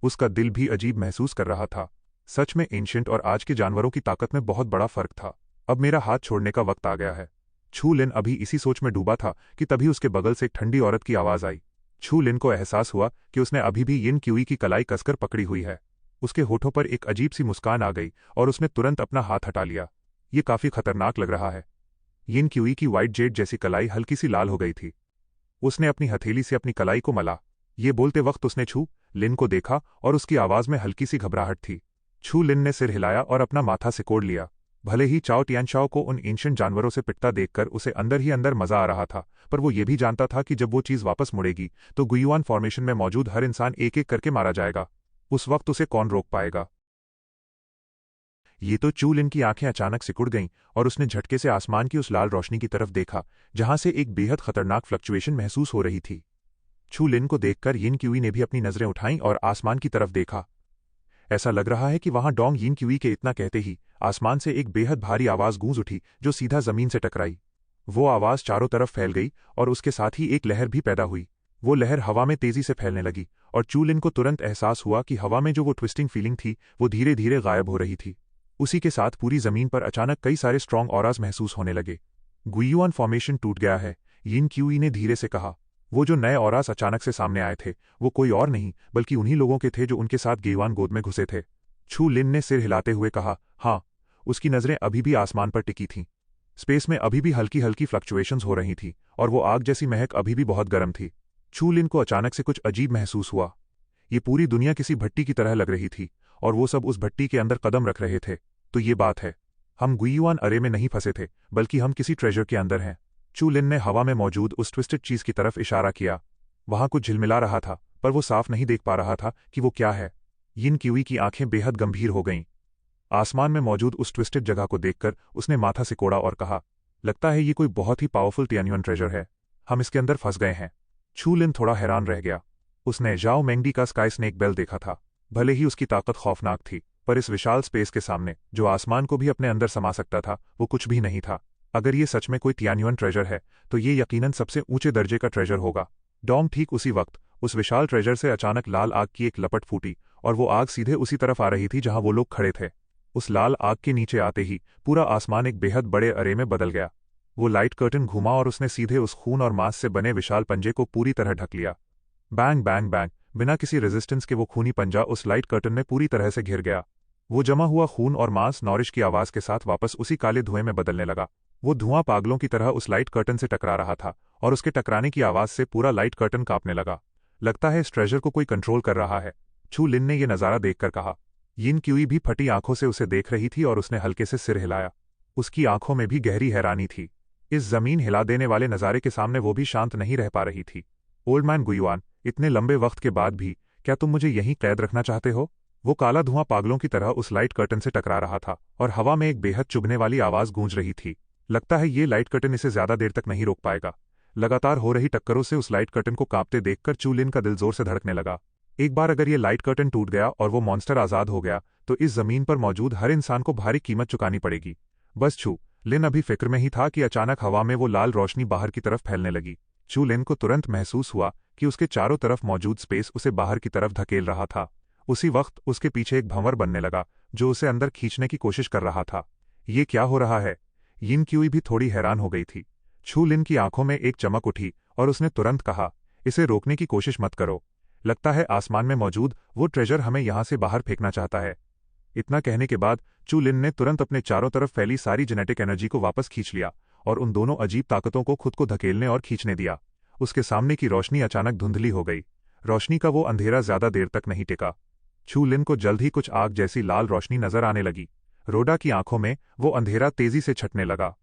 उसका दिल भी अजीब महसूस कर रहा था। सच में एंशिएंट और आज के जानवरों की ताकत में बहुत बड़ा फर्क था। अब मेरा हाथ छोड़ने का वक्त आ गया है। छू लिन अभी इसी सोच में डूबा था कि तभी उसके बगल से एक ठंडी औरत की आवाज आई। छू लिन को एहसास हुआ कि उसने अभी भी यिन क्यूई की कलाई कसकर पकड़ी हुई है। उसके होठों पर एक अजीब सी मुस्कान आ गई और उसने तुरंत अपना हाथ हटा लिया। ये काफी खतरनाक लग रहा है। यिन क्यूई की व्हाइट जेड जैसी कलाई हल्की सी लाल हो गई थी। उसने अपनी हथेली से अपनी कलाई को मला। ये बोलते वक्त उसने छू लिन को देखा और उसकी आवाज में हल्की सी घबराहट थी। छू लिन ने सिर हिलाया और अपना माथा सिकोड़ लिया। भले ही चाओ टियानशाओ को उन एंशिएंट जानवरों से पिटता देखकर उसे अंदर ही अंदर मजा आ रहा था, पर वो ये भी जानता था कि जब वो चीज वापस मुड़ेगी तो गुयुआन फॉर्मेशन में मौजूद हर इंसान एक एक करके मारा जाएगा। उस वक्त उसे कौन रोक पाएगा? ये तो चू लिन की आंखें अचानक सिकुड़ गईं और उसने झटके से आसमान की उस लाल रोशनी की तरफ देखा जहां से एक बेहद खतरनाक फ्लक्चुएशन महसूस हो रही थी। छू लिन को देखकर यिन क्यूई ने भी अपनी नजरें उठाईं और आसमान की तरफ देखा। ऐसा लग रहा है कि वहां डोंग यिन क्यूई के इतना कहते ही आसमान से एक बेहद भारी आवाज गूंज उठी जो सीधा जमीन से टकराई। वो आवाज चारों तरफ फैल गई और उसके साथ ही एक लहर भी पैदा हुई। वो लहर हवा में तेजी से फैलने लगी और चू लिन को तुरंत एहसास हुआ कि हवा में जो वो ट्विस्टिंग फीलिंग थी वो धीरे धीरे गायब हो रही थी। उसी के साथ पूरी जमीन पर अचानक कई सारे स्ट्रॉन्ग ऑरास महसूस होने लगे। गुयुआन फॉर्मेशन टूट गया है, यिन क्यूई ने धीरे से कहा। वो जो नए ऑरास अचानक से सामने आए थे वो कोई और नहीं बल्कि उन्हीं लोगों के थे जो उनके साथ गेवान गोद में घुसे थे। छू लिन ने सिर हिलाते हुए कहा, हाँ। उसकी नजरें अभी भी आसमान पर टिकी थीं। स्पेस में अभी भी हल्की हल्की फ्लक्चुएशंस हो रही थी और वो आग जैसी महक अभी भी बहुत गर्म थी। छू लिन को अचानक से कुछ अजीब महसूस हुआ। ये पूरी दुनिया किसी भट्टी की तरह लग रही थी और वो सब उस भट्टी के अंदर कदम रख रहे थे। तो ये बात है, हम गुयुआन अरे में नहीं फंसे थे बल्कि हम किसी ट्रेजर के अंदर हैं। चू लिन ने हवा में मौजूद उस ट्विस्टेड चीज की तरफ इशारा किया। वहां कुछ झिलमिला रहा था पर वो साफ नहीं देख पा रहा था कि वो क्या है। यिन क्यूई की आंखें बेहद गंभीर हो गईं। आसमान में मौजूद उस ट्विस्टेड जगह को देखकर उसने माथा सिकोड़ा और कहा, लगता है ये कोई बहुत ही पावरफुल तियान्युआन ट्रेजर है। हम इसके अंदर फंस गए हैं। छू लिन थोड़ा हैरान रह गया। उसने जाओ मेंगडी का स्काई स्नेक बेल देखा था। भले ही उसकी ताकत खौफनाक थी पर इस विशाल स्पेस के सामने जो आसमान को भी अपने अंदर समा सकता था वो कुछ भी नहीं था। अगर ये सच में कोई तियान्युआन ट्रेजर है तो ये यकीनन सबसे ऊंचे दर्जे का ट्रेजर होगा। डोंग ठीक उसी वक्त उस विशाल ट्रेजर से अचानक लाल आग की एक लपट फूटी और वो आग सीधे उसी तरफ आ रही थी जहां वो लोग खड़े थे। उस लाल आग के नीचे आते ही पूरा आसमान एक बेहद बड़े अरे में बदल गया। वो लाइट कर्टन घुमा और उसने सीधे उस खून और मांस से बने विशाल पंजे को पूरी तरह ढक लिया। बैंग बैंग बैंग, बिना किसी रेजिस्टेंस के वो खूनी पंजा उस लाइट कर्टन में पूरी तरह से घिर गया। वो जमा हुआ खून और मांस नॉरिश की आवाज के साथ वापस उसी काले धुएं में बदलने लगा। वो धुआं पागलों की तरह उस लाइट कर्टन से टकरा रहा था और उसके टकराने की आवाज से पूरा लाइट कर्टन कांपने लगा। लगता है इस ट्रेजर को कोई कंट्रोल कर रहा है, छू लिन ने यह नजारा देखकर कहा। यिन क्यूई भी फटी आंखों से उसे देख रही थी और उसने हल्के से सिर हिलाया। उसकी आंखों में भी गहरी हैरानी थी। इस जमीन हिला देने वाले नजारे के सामने वो भी शांत नहीं रह पा रही थी। ओल्ड मैन गुयुआन, इतने लंबे वक्त के बाद भी क्या तुम मुझे यहीं कैद रखना चाहते हो? वो काला धुआं पागलों की तरह उस लाइट कर्टन से टकरा रहा था और हवा में एक बेहद चुभने वाली आवाज गूंज रही थी। लगता है ये लाइट कर्टन इसे ज्यादा देर तक नहीं रोक पाएगा। लगातार हो रही टक्करों से उस लाइट कर्टन को कांपते देखकर चू लिन का दिल जोर से धड़कने लगा। एक बार अगर ये लाइट कर्टन टूट गया और वो मॉन्स्टर आजाद हो गया तो इस जमीन पर मौजूद हर इंसान को भारी कीमत चुकानी पड़ेगी। बस छू लिन अभी फिक्र में ही था कि अचानक हवा में वो लाल रोशनी बाहर की तरफ फैलने लगी। चू लिन को तुरंत महसूस हुआ कि उसके चारों तरफ मौजूद स्पेस उसे बाहर की तरफ धकेल रहा था। उसी वक्त उसके पीछे एक भंवर बनने लगा जो उसे अंदर खींचने की कोशिश कर रहा था। ये क्या हो रहा है? यिन क्यूई भी थोड़ी हैरान हो गई थी। छू लिन की आंखों में एक चमक उठी और उसने तुरंत कहा, इसे रोकने की कोशिश मत करो। लगता है आसमान में मौजूद वो ट्रेजर हमें यहां से बाहर फेंकना चाहता है। इतना कहने के बाद चू लिन ने तुरंत अपने चारों तरफ फैली सारी जेनेटिक एनर्जी को वापस खींच लिया और उन दोनों अजीब ताकतों को खुद को धकेलने और खींचने दिया। उसके सामने की रोशनी अचानक धुंधली हो गई। रोशनी का वो अंधेरा ज्यादा देर तक नहीं टिका। छू लिन को जल्द ही कुछ आग जैसी लाल रोशनी नजर आने लगी। रोडा की आंखों में वो अंधेरा तेजी से छटने लगा।